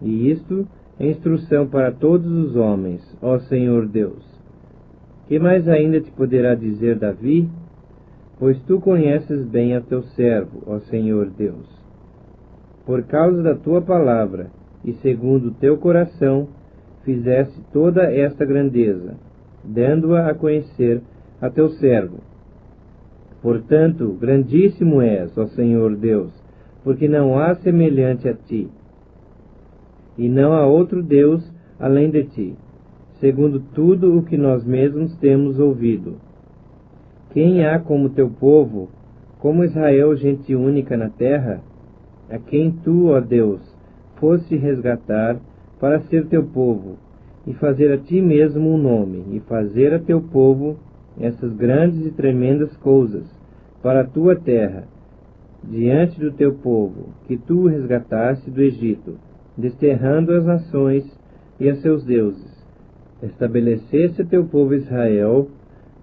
E isto é instrução para todos os homens, ó Senhor Deus. Que mais ainda te poderá dizer Davi? pois tu conheces bem a teu servo, ó Senhor Deus. Por causa da tua palavra, e segundo o teu coração, fizeste toda esta grandeza, dando-a a conhecer a teu servo. Portanto, grandíssimo és, ó Senhor Deus, porque não há semelhante a ti, e não há outro Deus além de ti, segundo tudo o que nós mesmos temos ouvido. Quem há como teu povo, como Israel, gente única na terra, a quem tu, ó Deus, foste resgatar para ser teu povo, e fazer a ti mesmo um nome, e fazer a teu povo essas grandes e tremendas coisas para a tua terra, diante do teu povo, que tu resgataste do Egito, desterrando as nações e a seus deuses. Estabeleceste a teu povo Israel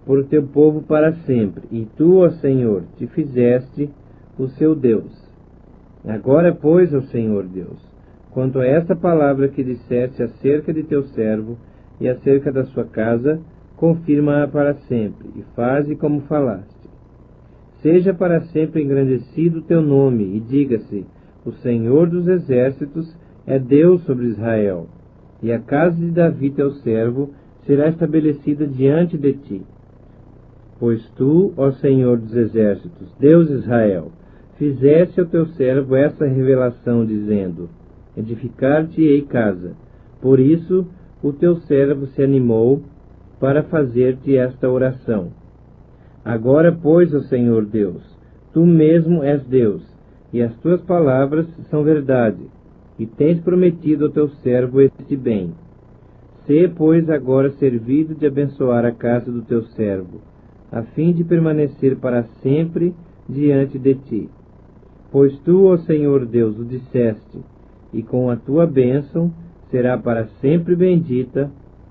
por teu povo para sempre, e tu, ó Senhor, te fizeste o seu Deus. Agora, pois, ó Senhor Deus, quanto a esta palavra que disseste acerca de teu servo e acerca da sua casa, confirma-a para sempre, e faze como falaste. Seja para sempre engrandecido o teu nome, e diga-se, o Senhor dos exércitos é Deus sobre Israel, e a casa de Davi teu servo será estabelecida diante de ti. Pois tu, ó Senhor dos exércitos, Deus Israel, fizeste ao teu servo essa revelação, dizendo, edificar-te-ei casa. Por isso, o teu servo se animou para fazer-te esta oração. Agora, pois, ó Senhor Deus, tu mesmo és Deus, e as tuas palavras são verdade, e tens prometido ao teu servo este bem. Sê, pois, agora servido de abençoar a casa do teu servo, a fim de permanecer para sempre diante de ti. Pois tu, ó Senhor Deus, o disseste, e com a tua bênção será para sempre bendita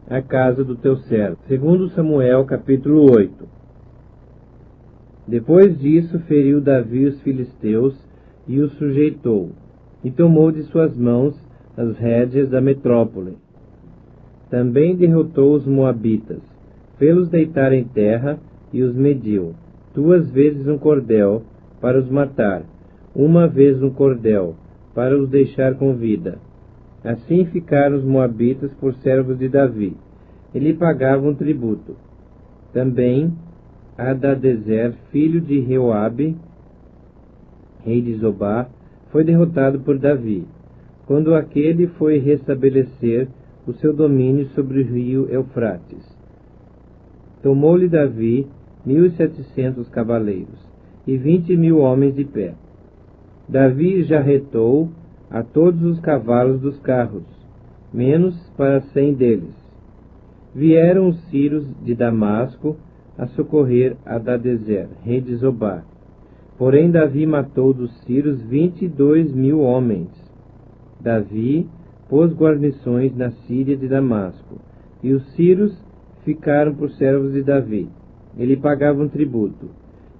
a casa do teu servo. Segundo Samuel, capítulo 8. Depois disso, feriu Davi os filisteus e os sujeitou, e tomou de suas mãos as rédeas da metrópole. Também derrotou os moabitas, fê-los deitar em terra e os mediu, 2 vezes um cordel para os matar, 1 vez um cordel para os deixar com vida. Assim ficaram os moabitas por servos de Davi, e lhe pagavam tributo. Também Hadadezer, filho de Reoabe, rei de Zobá, foi derrotado por Davi, quando aquele foi restabelecer o seu domínio sobre o rio Eufrates. Tomou-lhe Davi 1.700 cavaleiros e 20.000 homens de pé. Davi jarretou a todos os cavalos dos carros, menos para 100 deles. Vieram os sírios de Damasco a socorrer Hadadezer, rei de Zobá. Porém Davi matou dos sírios 22.000 homens. Davi pôs guarnições na Síria de Damasco, e os sírios ficaram por servos de Davi. Ele pagava um tributo,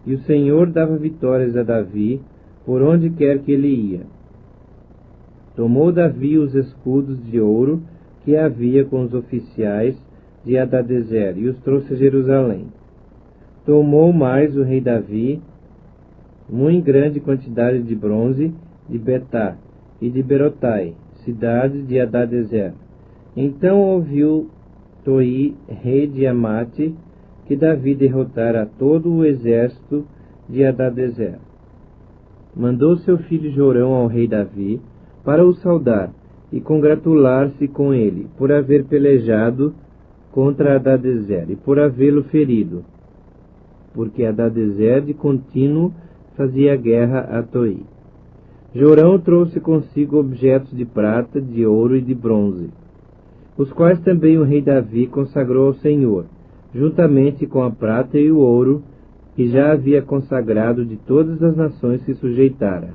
e o Senhor dava vitórias a Davi por onde quer que ele ia. Tomou Davi os escudos de ouro que havia com os oficiais de Hadadezer e os trouxe a Jerusalém. Tomou mais o rei Davi muito grande quantidade de bronze de Betá e de Berotai, cidades de Hadadezer. Então ouviu Toi, rei de Amate, que Davi derrotara todo o exército de Hadadezer. Mandou seu filho Jorão ao rei Davi para o saudar e congratular-se com ele por haver pelejado contra Hadadezer e por havê-lo ferido, porque Hadadezer de contínuo fazia guerra a Toi. Jorão trouxe consigo objetos de prata, de ouro e de bronze, os quais também o rei Davi consagrou ao Senhor, juntamente com a prata e o ouro que já havia consagrado de todas as nações que sujeitara,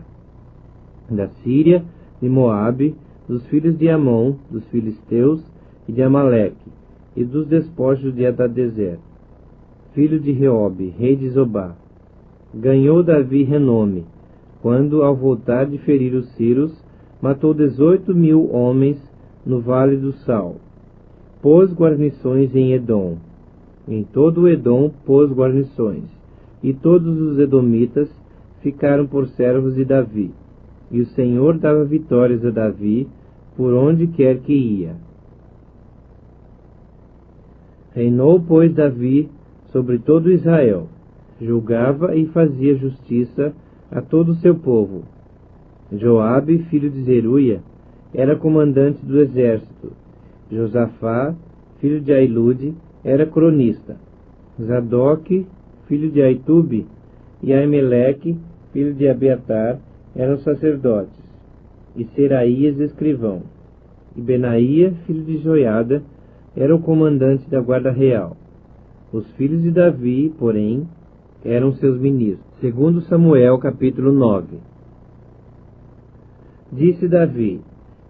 da Síria, de Moabe, dos filhos de Amon, dos filisteus e de Amaleque, e dos despojos de Hadadezer, filho de Reobe, rei de Zobá. Ganhou Davi renome, quando, ao voltar de ferir os sírios, matou 18.000 homens no vale do Sal. Pôs guarnições em Edom. Em todo o Edom pôs guarnições, e todos os edomitas ficaram por servos de Davi, e o Senhor dava vitórias a Davi por onde quer que ia. Reinou, pois, Davi sobre todo Israel, julgava e fazia justiça a todo o seu povo. Joabe, filho de Zeruia, era comandante do exército. Josafá, filho de Ailude, era cronista. Zadok, filho de Aitube, e Aimeleque, filho de Abiatar, eram sacerdotes, e Seraías escrivão. E Benaía, filho de Joiada, era o comandante da guarda real. Os filhos de Davi, porém, eram seus ministros. Segundo Samuel, capítulo 9. Disse Davi: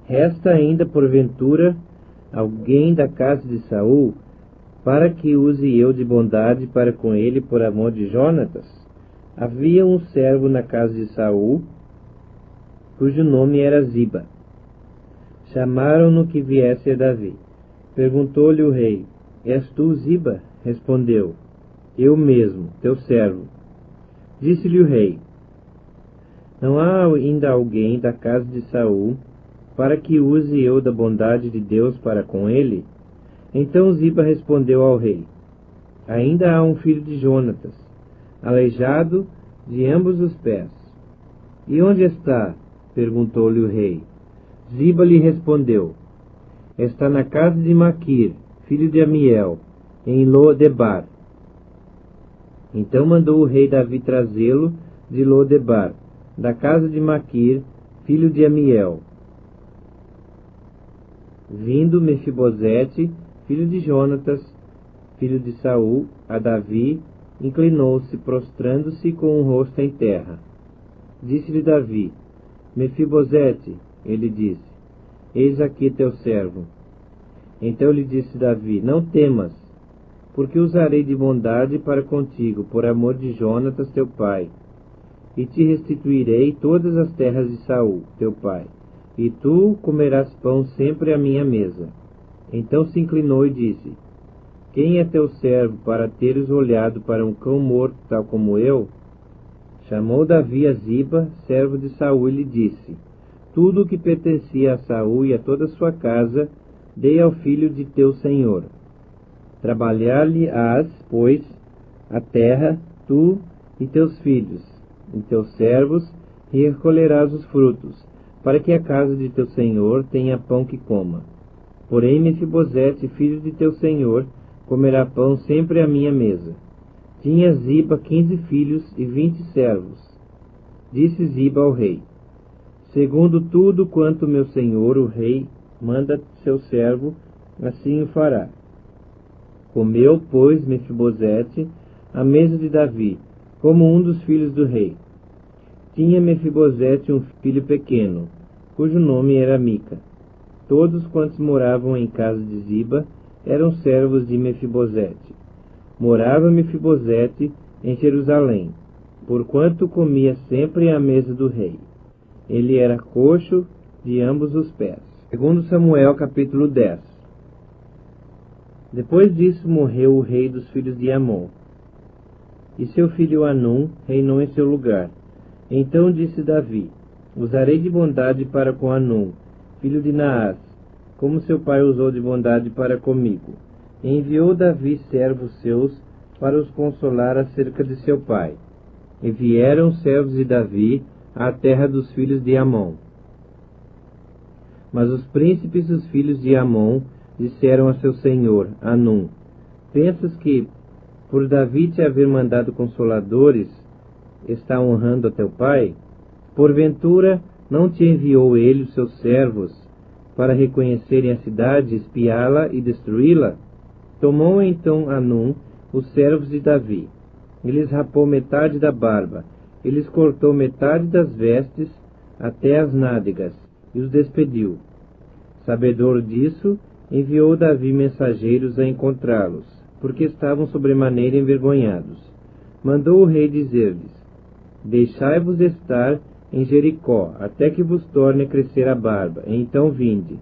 resta ainda, porventura, alguém da casa de Saul, para que use eu de bondade para com ele por amor de Jonatas? Havia um servo na casa de Saul, cujo nome era Ziba. Chamaram-no que viesse a Davi. Perguntou-lhe o rei: és tu, Ziba? Respondeu: eu mesmo, teu servo. Disse-lhe o rei: não há ainda alguém da casa de Saul, para que use eu da bondade de Deus para com ele? Então Ziba respondeu ao rei: ainda há um filho de Jonatas, aleijado de ambos os pés. E onde está? Perguntou-lhe o rei. Ziba lhe respondeu: está na casa de Maquir, filho de Amiel, em Lo-debar. Então mandou o rei Davi trazê-lo de Lo-debar, da casa de Maquir, filho de Amiel. Vindo Mefibosete, filho de Jonatas, filho de Saul, a Davi, inclinou-se, prostrando-se com o rosto em terra. Disse-lhe Davi: Mefibosete. Ele disse: eis aqui teu servo. Então lhe disse Davi: não temas, porque usarei de bondade para contigo, por amor de Jonatas teu pai, e te restituirei todas as terras de Saul teu pai, e tu comerás pão sempre à minha mesa. Então se inclinou e disse: quem é teu servo para teres olhado para um cão morto tal como eu? Chamou Davi a Ziba, servo de Saul, e lhe disse: tudo o que pertencia a Saul e a toda a sua casa dei ao filho de teu senhor. Trabalhar-lhe-ás, pois, a terra, tu e teus filhos, e teus servos, e recolherás os frutos, para que a casa de teu senhor tenha pão que coma. Porém, Mefibosete, filho de teu senhor, comerá pão sempre à minha mesa. Tinha Ziba 15 filhos e 20 servos. Disse Ziba ao rei: segundo tudo quanto meu senhor, o rei, manda seu servo, assim o fará. Comeu, pois, Mefibosete à mesa de Davi, como um dos filhos do rei. Tinha Mefibosete um filho pequeno, cujo nome era Mica. Todos quantos moravam em casa de Ziba eram servos de Mefibosete. Morava Mefibosete em Jerusalém, porquanto comia sempre à mesa do rei. Ele era coxo de ambos os pés. Segundo Samuel, capítulo 10. Depois disso morreu o rei dos filhos de Amon, e seu filho Anum reinou em seu lugar. Então disse Davi: usarei de bondade para com Anum, filho de Naás, como seu pai usou de bondade para comigo. E enviou Davi servos seus para os consolar acerca de seu pai. E vieram os servos de Davi à terra dos filhos de Amon. Mas os príncipes dos filhos de Amon disseram a seu senhor, Anum: pensas que, por Davi te haver mandado consoladores, está honrando a teu pai? Porventura, não te enviou ele os seus servos para reconhecerem a cidade, espiá-la e destruí-la? Tomou então Anum os servos de Davi, e lhes rapou metade da barba, e lhes cortou metade das vestes até as nádegas, e os despediu. Sabedor disso, enviou Davi mensageiros a encontrá-los, porque estavam sobremaneira envergonhados. Mandou o rei dizer-lhes: deixai-vos estar em Jericó, até que vos torne a crescer a barba, e então vinde.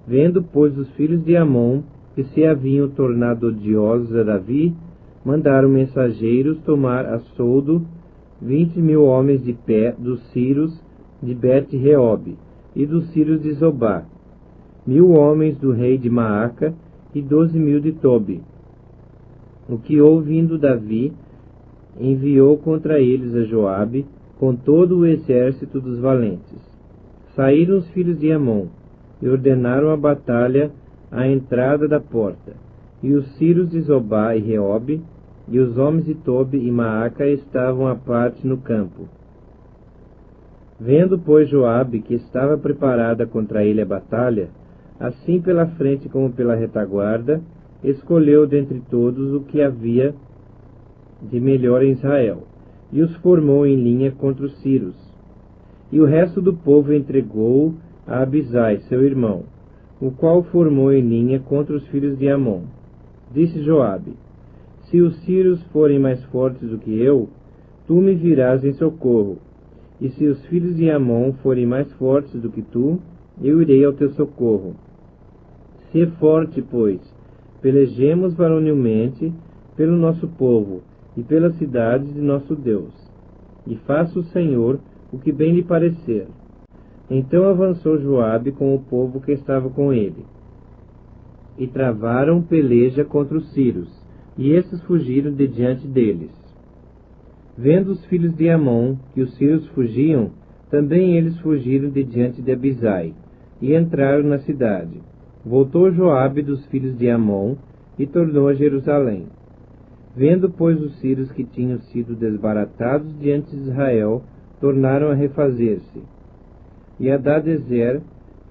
Vendo, pois, os filhos de Amon que se haviam tornado odiosos a Davi, mandaram mensageiros tomar a soldo 20.000 homens de pé dos Círios de Bet-Reob e dos Círios de Zobá, 1.000 homens do rei de Maaca e 12.000 de Tobi. O que ouvindo Davi, enviou contra eles a Joabe com todo o exército dos valentes. Saíram os filhos de Amon e ordenaram a batalha à entrada da porta. E os Círios de Zobá e Reob, e os homens de Tobi e Maaca estavam à parte no campo. Vendo, pois, Joabe que estava preparada contra ele a batalha, assim pela frente como pela retaguarda, escolheu dentre todos o que havia de melhor em Israel, e os formou em linha contra os Círios. E o resto do povo entregou a Abisai, seu irmão, o qual formou em linha contra os filhos de Amon. Disse Joabe: Se os Círios forem mais fortes do que eu, tu me virás em socorro, e se os filhos de Amon forem mais fortes do que tu, eu irei ao teu socorro. Sê forte, pois, pelejemos varonilmente pelo nosso povo e pelas cidades de nosso Deus, e faça o Senhor o que bem lhe parecer. Então avançou Joabe com o povo que estava com ele, e travaram peleja contra os Círios, e estes fugiram de diante deles. Vendo os filhos de Amon que os Círios fugiam, também eles fugiram de diante de Abisai, e entraram na cidade. Voltou Joabe dos filhos de Amon, e tornou a Jerusalém. Vendo, pois, os Círios que tinham sido desbaratados diante de Israel, tornaram a refazer-se. E Hadadezer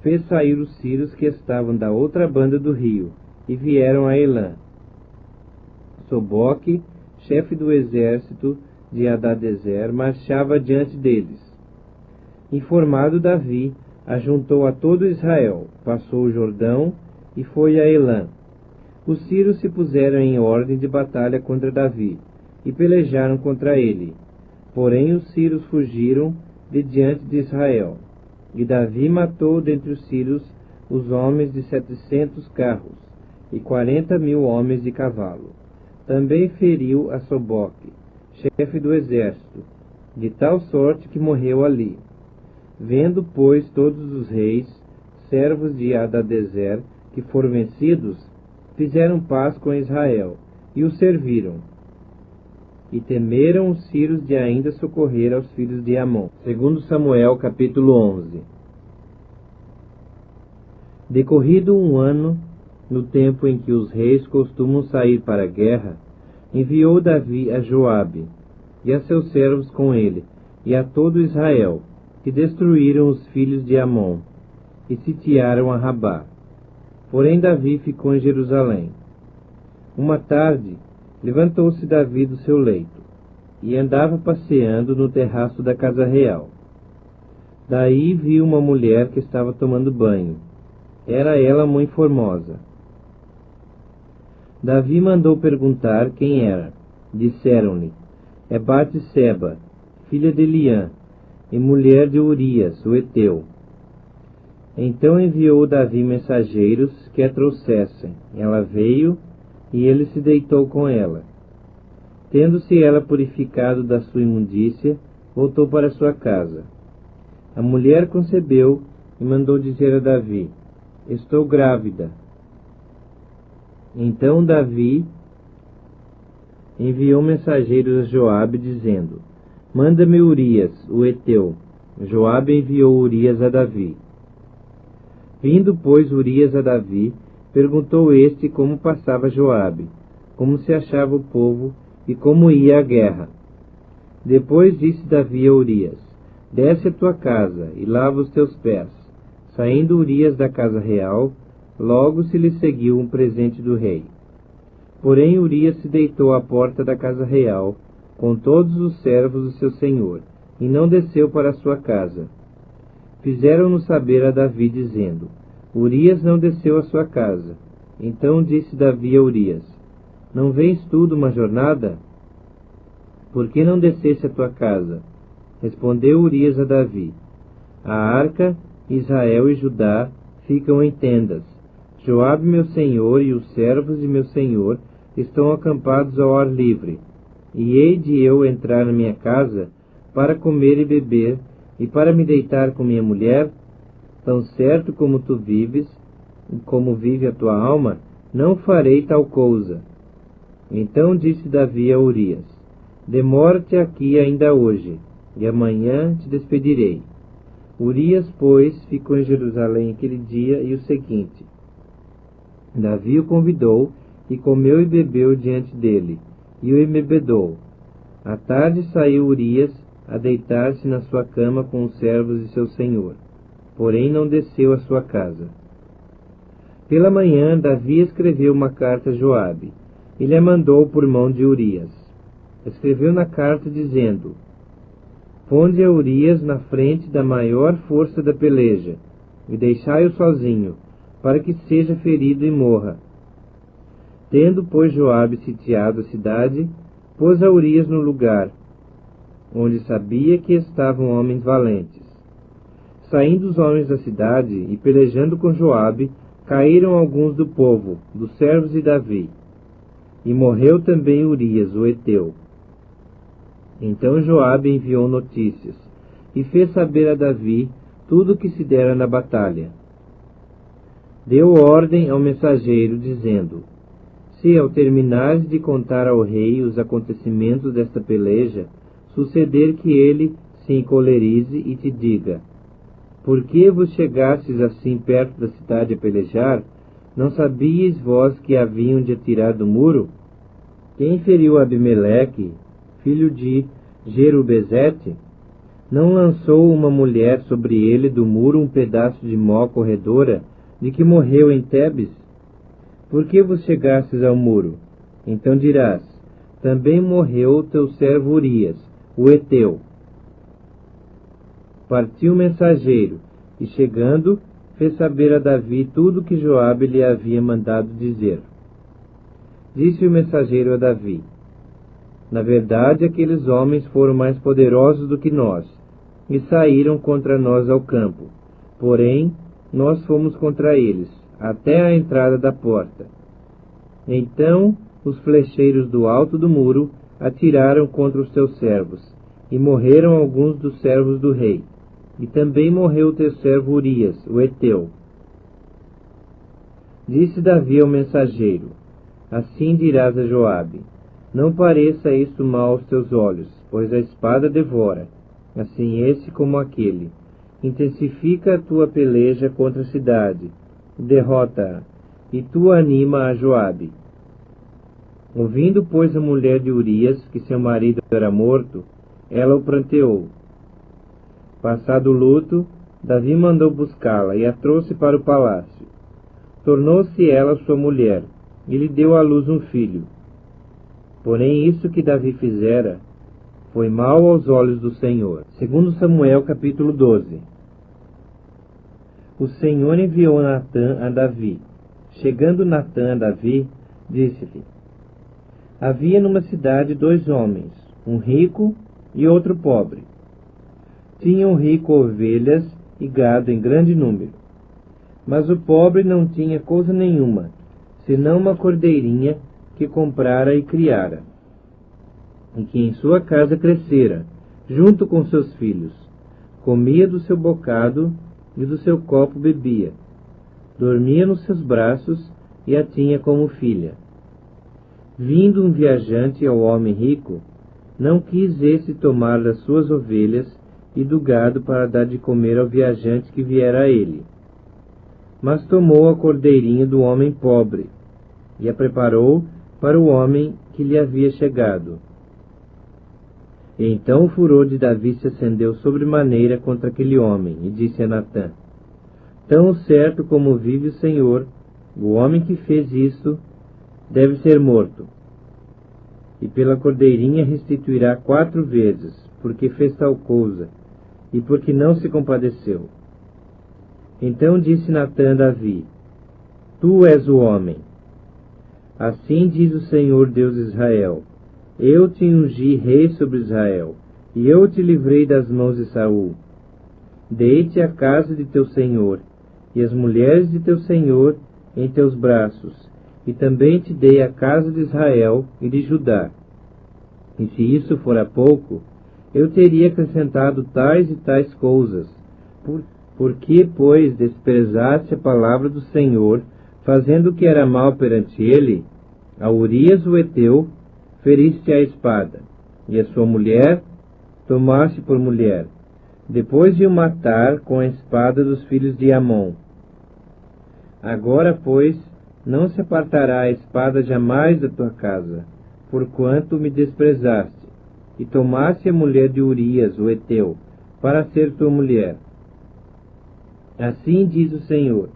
fez sair os Círios que estavam da outra banda do rio, e vieram a Elã. Soboque, chefe do exército de Hadadezer, marchava diante deles. Informado Davi, ajuntou a todo Israel, passou o Jordão e foi a Elã. Os Círios se puseram em ordem de batalha contra Davi, e pelejaram contra ele. Porém os Círios fugiram de diante de Israel. E Davi matou dentre os Círios os homens de 700 carros, e 40.000 homens de cavalo. Também feriu a Soboque, chefe do exército, de tal sorte que morreu ali. Vendo, pois, todos os reis, servos de Hadadezer, que foram vencidos, fizeram paz com Israel, e o serviram. E temeram os Círios de ainda socorrer aos filhos de Amon. Segundo Samuel, capítulo 11. Decorrido um ano, no tempo em que os reis costumam sair para a guerra, enviou Davi a Joabe, e a seus servos com ele, e a todo Israel, que destruíram os filhos de Amon, e sitiaram a Rabá. Porém Davi ficou em Jerusalém. Uma tarde, levantou-se Davi do seu leito, e andava passeando no terraço da casa real. Daí viu uma mulher que estava tomando banho. Era ela muito formosa. Davi mandou perguntar quem era. Disseram-lhe: É Batseba, filha de Eliã, e mulher de Urias, o heteu. Então enviou Davi mensageiros que a trouxessem. Ela veio, e ele se deitou com ela. Tendo-se ela purificado da sua imundícia, voltou para sua casa. A mulher concebeu e mandou dizer a Davi: Estou grávida. Então Davi enviou mensageiros a Joabe, dizendo: Manda-me Urias, o heteu. Joabe enviou Urias a Davi. Vindo, pois, Urias a Davi, perguntou este como passava Joabe, como se achava o povo e como ia a guerra. Depois disse Davi a Urias: Desce a tua casa e lava os teus pés. Saindo Urias da casa real, logo se lhe seguiu um presente do rei. Porém Urias se deitou à porta da casa real, com todos os servos do seu senhor, e não desceu para a sua casa. Fizeram-no saber a Davi, dizendo: Urias não desceu à sua casa. Então disse Davi a Urias: Não vens tu de uma jornada? Por que não descesse à tua casa? Respondeu Urias a Davi: A arca, Israel e Judá ficam em tendas. Joabe meu senhor e os servos de meu senhor estão acampados ao ar livre. E hei de eu entrar na minha casa para comer e beber, e para me deitar com minha mulher? Tão certo como tu vives, e como vive a tua alma, não farei tal coisa. Então disse Davi a Urias: demora-te aqui ainda hoje, e amanhã te despedirei. Urias, pois, ficou em Jerusalém aquele dia e o seguinte. Davi o convidou, e comeu e bebeu diante dele, e o embebedou. À tarde saiu Urias a deitar-se na sua cama com os servos de seu senhor, porém não desceu à sua casa. Pela manhã, Davi escreveu uma carta a Joabe, e lhe mandou por mão de Urias. Escreveu na carta dizendo: ponde a Urias na frente da maior força da peleja, e deixai-o sozinho, para que seja ferido e morra. Tendo, pois, Joabe sitiado a cidade, pôs a Urias no lugar, onde sabia que estavam homens valentes. Saindo os homens da cidade e pelejando com Joabe, caíram alguns do povo, dos servos de Davi. E morreu também Urias, o heteu. Então Joabe enviou notícias, e fez saber a Davi tudo o que se dera na batalha. Deu ordem ao mensageiro, dizendo: se ao terminares de contar ao rei os acontecimentos desta peleja, suceder que ele se encolerize e te diga: por que vos chegastes assim perto da cidade a pelejar? Não sabíeis vós que haviam de atirar do muro? Quem feriu Abimeleque, filho de Jerubezete? Não lançou uma mulher sobre ele do muro um pedaço de mó corredora, de que morreu em Tebes? Por que vos chegastes ao muro? Então dirás: também morreu teu servo Urias, o heteu. Partiu o mensageiro, e chegando, fez saber a Davi tudo o que Joabe lhe havia mandado dizer. Disse o mensageiro a Davi: na verdade, aqueles homens foram mais poderosos do que nós, e saíram contra nós ao campo. Porém, nós fomos contra eles, até a entrada da porta. Então, os flecheiros do alto do muro atiraram contra os teus servos, e morreram alguns dos servos do rei. E também morreu o teu servo Urias, o heteu. Disse Davi ao mensageiro: assim dirás a Joabe: não pareça isto mal aos teus olhos, pois a espada devora, assim esse como aquele. Intensifica a tua peleja contra a cidade, derrota-a, e tu anima a Joabe. Ouvindo, pois, a mulher de Urias que seu marido era morto, ela o pranteou. Passado o luto, Davi mandou buscá-la e a trouxe para o palácio. Tornou-se ela sua mulher, e lhe deu à luz um filho. Porém, isso que Davi fizera foi mal aos olhos do Senhor. Segundo Samuel, capítulo 12. O Senhor enviou Natã a Davi. Chegando Natã a Davi, disse-lhe: havia numa cidade 2 homens, um rico e outro pobre. Tinha o rico ovelhas e gado em grande número, mas o pobre não tinha coisa nenhuma, senão uma cordeirinha que comprara e criara, e que em sua casa crescera, junto com seus filhos. Comia do seu bocado e do seu copo bebia. Dormia nos seus braços e a tinha como filha. Vindo um viajante ao homem rico, não quis esse tomar das suas ovelhas e do gado para dar de comer ao viajante que viera a ele, mas tomou a cordeirinha do homem pobre e a preparou para o homem que lhe havia chegado. E então o furor de Davi se acendeu sobremaneira contra aquele homem, e disse a Natã: tão certo como vive o Senhor, o homem que fez isso deve ser morto, e pela cordeirinha restituirá 4 vezes, porque fez tal coisa, e porque não se compadeceu. Então disse Natã a Davi: tu és o homem. Assim diz o Senhor Deus de Israel: eu te ungi rei sobre Israel, e eu te livrei das mãos de Saul. Dei-te a casa de teu senhor, e as mulheres de teu senhor em teus braços, e também te dei a casa de Israel e de Judá. E se isso fora pouco, eu teria acrescentado tais e tais coisas. Por que, pois, desprezaste a palavra do Senhor, fazendo o que era mal perante ele? A Urias o Heteu feriste a espada, e a sua mulher tomaste por mulher, depois de o matar com a espada dos filhos de Amon. Agora, pois, não se apartará a espada jamais da tua casa, porquanto me desprezaste, e tomaste a mulher de Urias o Heteu, para ser tua mulher. Assim diz o Senhor: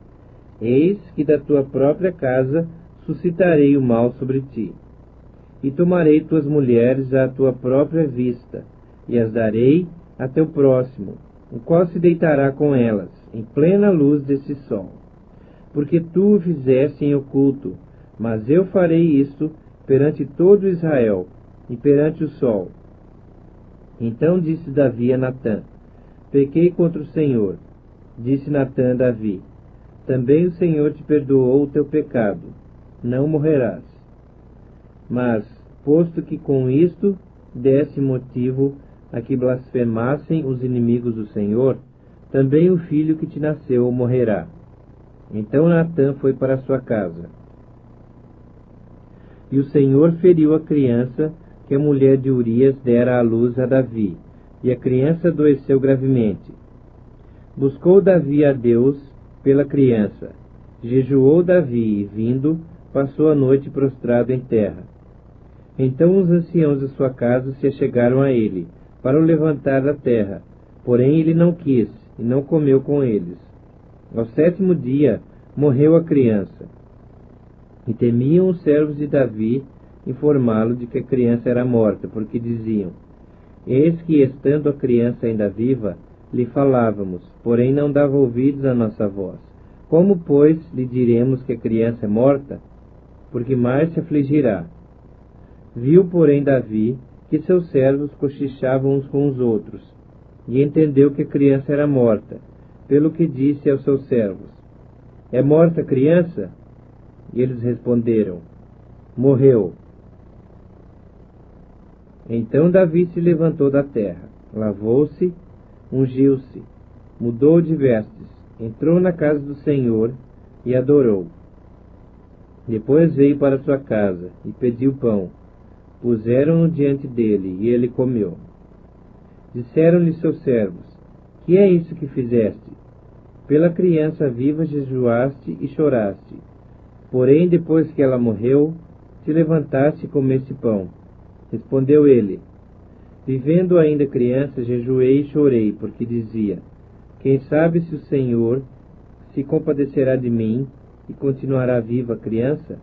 eis que da tua própria casa suscitarei o mal sobre ti, e tomarei tuas mulheres à tua própria vista, e as darei a teu próximo, o qual se deitará com elas, em plena luz desse sol. Porque tu o fizeste em oculto, mas eu farei isto perante todo Israel, e perante o sol. Então disse Davi a Natã: pequei contra o Senhor. Disse Natã a Davi: também o Senhor te perdoou o teu pecado, não morrerás. Mas, posto que com isto desse motivo a que blasfemassem os inimigos do Senhor, também o filho que te nasceu morrerá. Então Natã foi para sua casa. E o Senhor feriu a criança que a mulher de Urias dera à luz a Davi, e a criança adoeceu gravemente. Buscou Davi a Deus pela criança. Jejuou Davi e, vindo, passou a noite prostrado em terra. Então os anciãos da sua casa se achegaram a ele, para o levantar da terra. Porém ele não quis, e não comeu com eles. Ao 7º dia, morreu a criança. E temiam os servos de Davi informá-lo de que a criança era morta, porque diziam: eis que, estando a criança ainda viva, lhe falávamos, porém não dava ouvidos à nossa voz. Como, pois, lhe diremos que a criança é morta? Porque mais se afligirá. Viu, porém, Davi que seus servos cochichavam uns com os outros, e entendeu que a criança era morta, pelo que disse aos seus servos: é morta a criança? E eles responderam: morreu. Então Davi se levantou da terra, lavou-se, ungiu-se, mudou de vestes, entrou na casa do Senhor e adorou. Depois veio para sua casa e pediu pão. Puseram-no diante dele e ele comeu. Disseram-lhe seus servos: que é isso que fizeste? Pela criança viva jejuaste e choraste. Porém, depois que ela morreu, te levantaste e comeste pão. Respondeu ele: vivendo ainda criança, jejuei e chorei, porque dizia: quem sabe se o Senhor se compadecerá de mim e continuará viva a criança?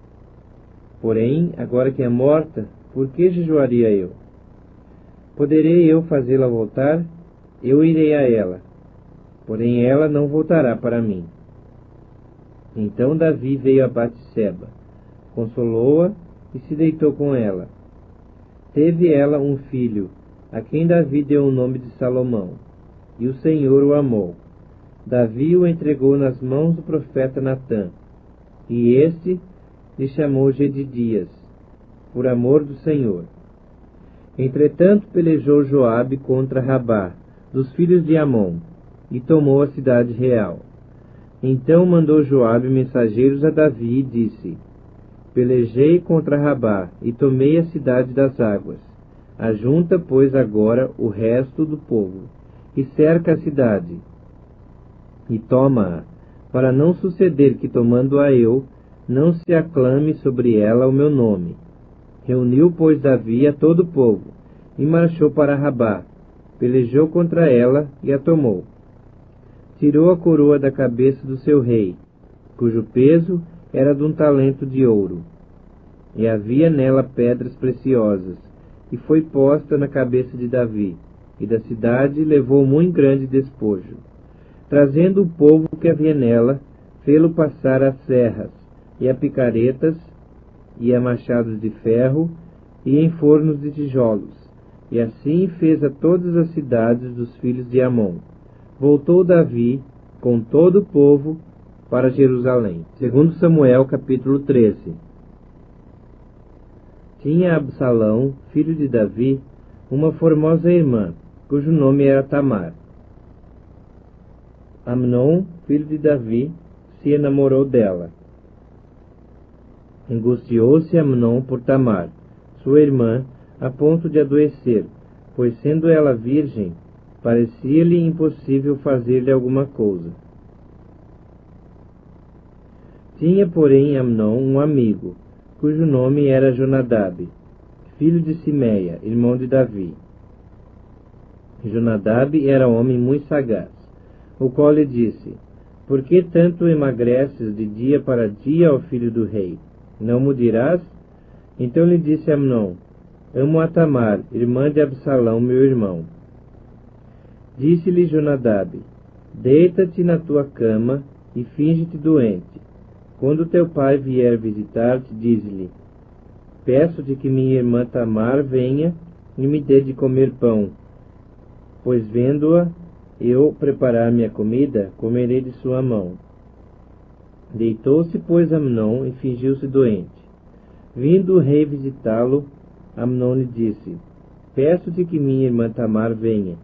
Porém, agora que é morta, por que jejuaria eu? Poderei eu fazê-la voltar? Eu irei a ela, porém ela não voltará para mim. Então Davi veio a Batseba, consolou-a e se deitou com ela. Teve ela um filho, a quem Davi deu o nome de Salomão, e o Senhor o amou. Davi o entregou nas mãos do profeta Natã, e este lhe chamou Jedidias, por amor do Senhor. Entretanto pelejou Joabe contra Rabá, dos filhos de Amon, e tomou a cidade real. Então mandou Joabe mensageiros a Davi e disse: pelejei contra Rabá, e tomei a cidade das águas. Ajunta, pois, agora o resto do povo, e cerca a cidade, e toma-a, para não suceder que, tomando-a eu, não se aclame sobre ela o meu nome. Reuniu, pois, Davi a todo o povo, e marchou para Rabá, pelejou contra ela e a tomou. Tirou a coroa da cabeça do seu rei, cujo peso era de 1 talento de ouro, e havia nela pedras preciosas, e foi posta na cabeça de Davi, e da cidade levou muito grande despojo. Trazendo o povo que havia nela, fê-lo passar a serras, e a picaretas, e a machados de ferro, e em fornos de tijolos, e assim fez a todas as cidades dos filhos de Amon. Voltou Davi, com todo o povo, para Jerusalém. Segundo Samuel, capítulo 13. Tinha Absalão, filho de Davi, uma formosa irmã, cujo nome era Tamar. Amnon, filho de Davi, se enamorou dela. Angustiou-se Amnon por Tamar, sua irmã, a ponto de adoecer, pois sendo ela virgem, parecia-lhe impossível fazer-lhe alguma coisa. Tinha, porém, Amnon um amigo, cujo nome era Jonadab, filho de Simeia, irmão de Davi. Jonadab era homem muito sagaz, o qual lhe disse: Por que tanto emagreces de dia para dia, ó filho do rei? Não me dirás? Então lhe disse Amnon: Amo a Tamar, irmã de Absalão, meu irmão. Disse-lhe Jonadab: Deita-te na tua cama e finge-te doente. Quando teu pai vier visitar-te, dize-lhe: Peço-te que minha irmã Tamar venha e me dê de comer pão, pois vendo-a eu preparar minha comida, comerei de sua mão. Deitou-se, pois, Amnon e fingiu-se doente. Vindo o rei visitá-lo, Amnon lhe disse: Peço-te que minha irmã Tamar venha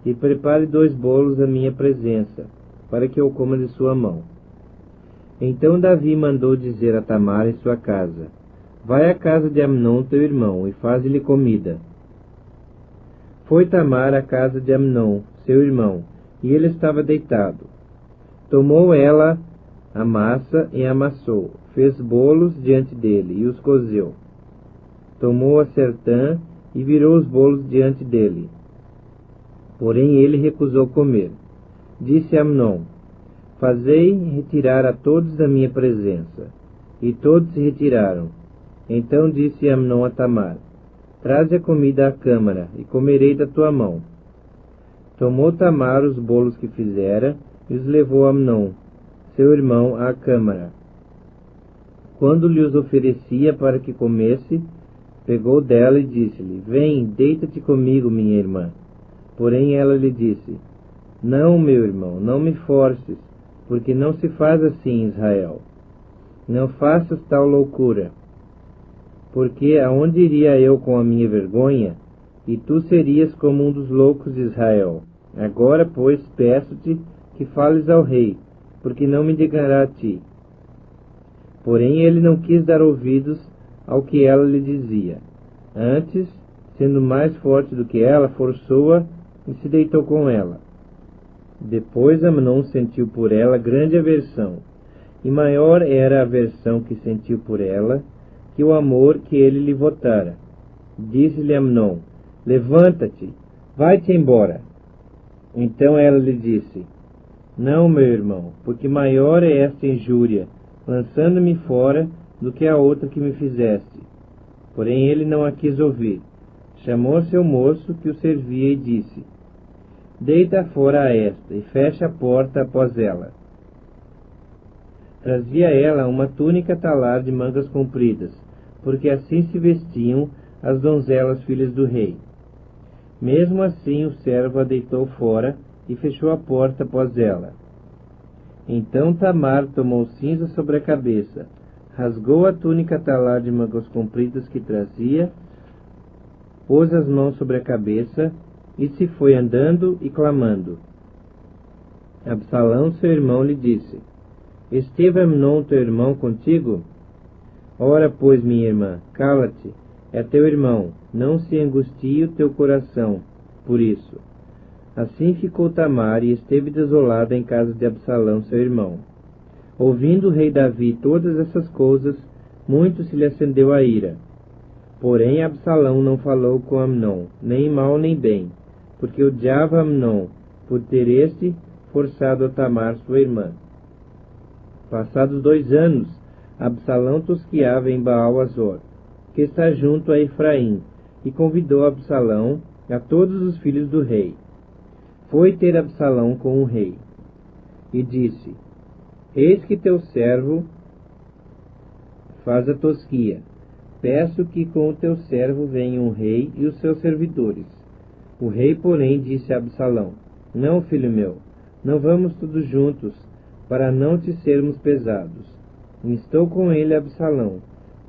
e prepare 2 bolos à minha presença, para que eu coma de sua mão. Então Davi mandou dizer a Tamar em sua casa: Vai à casa de Amnon teu irmão e faze-lhe comida. Foi Tamar à casa de Amnon, seu irmão, e ele estava deitado. Tomou ela a massa e amassou, fez bolos diante dele e os cozeu. Tomou a sertã e virou os bolos diante dele. Porém ele recusou comer. Disse Amnon: Fazei retirar a todos da minha presença. E todos se retiraram. Então disse Amnon a Tamar: Traze a comida à câmara, e comerei da tua mão. Tomou Tamar os bolos que fizera, e os levou a Amnon, seu irmão, à câmara. Quando lhe os oferecia para que comesse, pegou dela e disse-lhe: Vem, deita-te comigo, minha irmã. Porém ela lhe disse: Não, meu irmão, não me forces, porque não se faz assim em Israel. Não faças tal loucura, porque aonde iria eu com a minha vergonha, e tu serias como um dos loucos de Israel. Agora, pois, peço-te que fales ao rei, porque não me negará a ti. Porém ele não quis dar ouvidos ao que ela lhe dizia. Antes, sendo mais forte do que ela, forçou-a e se deitou com ela. Depois Amnon sentiu por ela grande aversão, e maior era a aversão que sentiu por ela que o amor que ele lhe votara. Disse-lhe Amnon: Levanta-te, vai-te embora. Então ela lhe disse: Não, meu irmão, porque maior é esta injúria, lançando-me fora, do que a outra que me fizeste. Porém ele não a quis ouvir. Chamou seu moço que o servia e disse: Deita fora a esta, e fecha a porta após ela. Trazia ela uma túnica talar de mangas compridas, porque assim se vestiam as donzelas filhas do rei. Mesmo assim o servo a deitou fora e fechou a porta após ela. Então Tamar tomou cinza sobre a cabeça, rasgou a túnica talar de mangas compridas que trazia, pôs as mãos sobre a cabeça e se foi andando e clamando. Absalão, seu irmão, lhe disse: Esteve Amnon, teu irmão, contigo? Ora, pois, minha irmã, cala-te, é teu irmão, não se angustie o teu coração por isso. Assim ficou Tamar e esteve desolada em casa de Absalão, seu irmão. Ouvindo o rei Davi todas essas coisas, muito se lhe acendeu a ira. Porém Absalão não falou com Amnon, nem mal nem bem, porque odiava Amnon, por ter este forçado a Tamar, sua irmã. Passados 2 anos, Absalão tosqueava em Baal-Azor, que está junto a Efraim, e convidou Absalão a todos os filhos do rei. Foi ter Absalão com o rei, e disse: Eis que teu servo faz a tosquia. Peço que com o teu servo venham o rei e os seus servidores. O rei, porém, disse a Absalão: Não, filho meu, não vamos todos juntos, para não te sermos pesados. Instou com ele Absalão,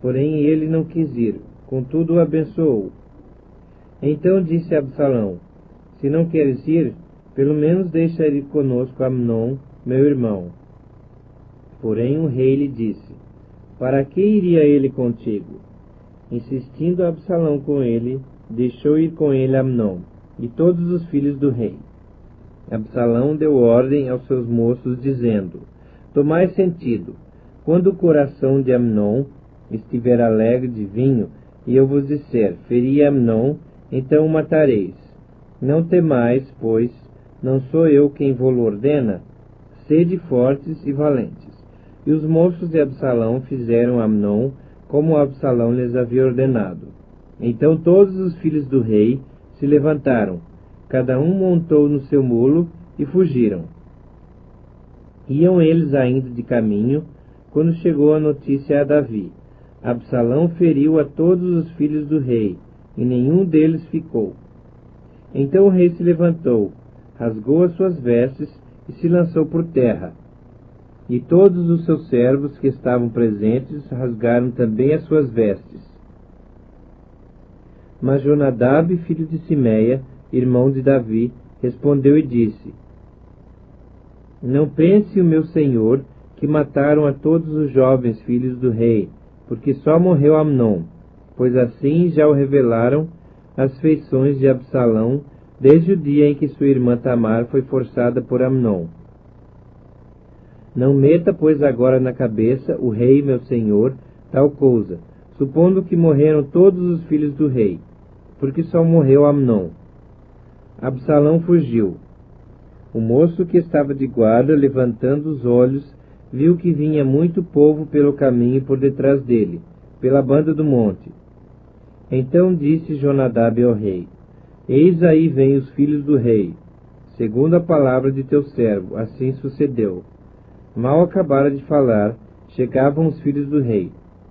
porém ele não quis ir. contudo o abençoou. Então disse Absalão: se não queres ir, pelo menos deixa ir conosco Amnon, meu irmão. Porém o rei lhe disse: para que iria ele contigo? Insistindo Absalão com ele, deixou ir com ele Amnon e todos os filhos do rei. Absalão deu ordem aos seus moços, dizendo: tomai sentido, quando o coração de Amnon estiver alegre de vinho, e eu vos disser: feri Amnon, então o matareis. Não temais, pois, não sou eu quem vô-lo ordena? Sede fortes e valentes. E os moços de Absalão fizeram a Amnon como Absalão lhes havia ordenado. Então todos os filhos do rei se levantaram, cada um montou no seu mulo e fugiram. Iam eles ainda de caminho, quando chegou a notícia a Davi: Absalão feriu a todos os filhos do rei, e nenhum deles ficou. Então o rei se levantou, rasgou as suas vestes e se lançou por terra. E todos os seus servos que estavam presentes rasgaram também as suas vestes. Mas Jonadab, filho de Simeia, irmão de Davi, respondeu e disse: não pense o meu senhor que mataram a todos os jovens filhos do rei, porque só morreu Amnon, pois assim já o revelaram as feições de Absalão, desde o dia em que sua irmã Tamar foi forçada por Amnon. Não meta, pois, agora na cabeça o rei, meu senhor, tal coisa, supondo que morreram todos os filhos do rei, porque só morreu Amnon. Absalão fugiu. O moço que estava de guarda, levantando os olhos, viu que vinha muito povo pelo caminho por detrás dele, pela banda do monte. Então disse Jonadab ao rei: eis aí vêm os filhos do rei, segundo a palavra de teu servo. Assim sucedeu. Mal acabara de falar, chegavam os filhos do rei,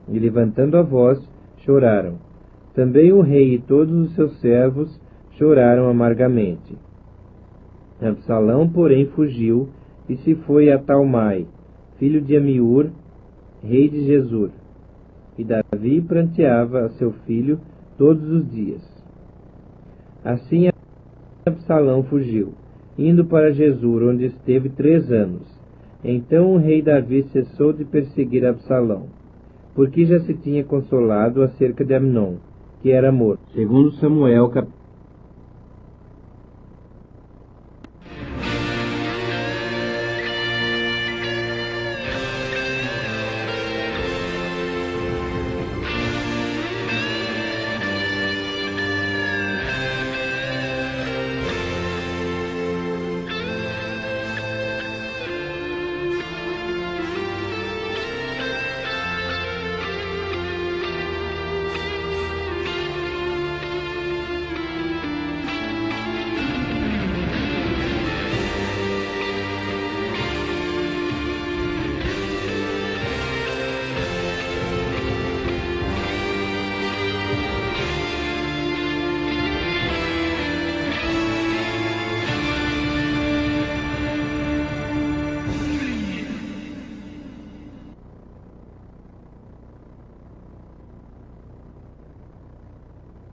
e levantando a voz, choraram. Também o rei e todos os seus servos choraram amargamente. Absalão, porém, fugiu e se foi a Talmai, filho de Amiur, rei de Gesur. E Davi pranteava a seu filho todos os dias. Assim Absalão fugiu, indo para Gesur, onde esteve 3 anos. Então o rei Davi cessou de perseguir Absalão, porque já se tinha consolado acerca de Amnon, que era morto. Segundo Samuel, capítulo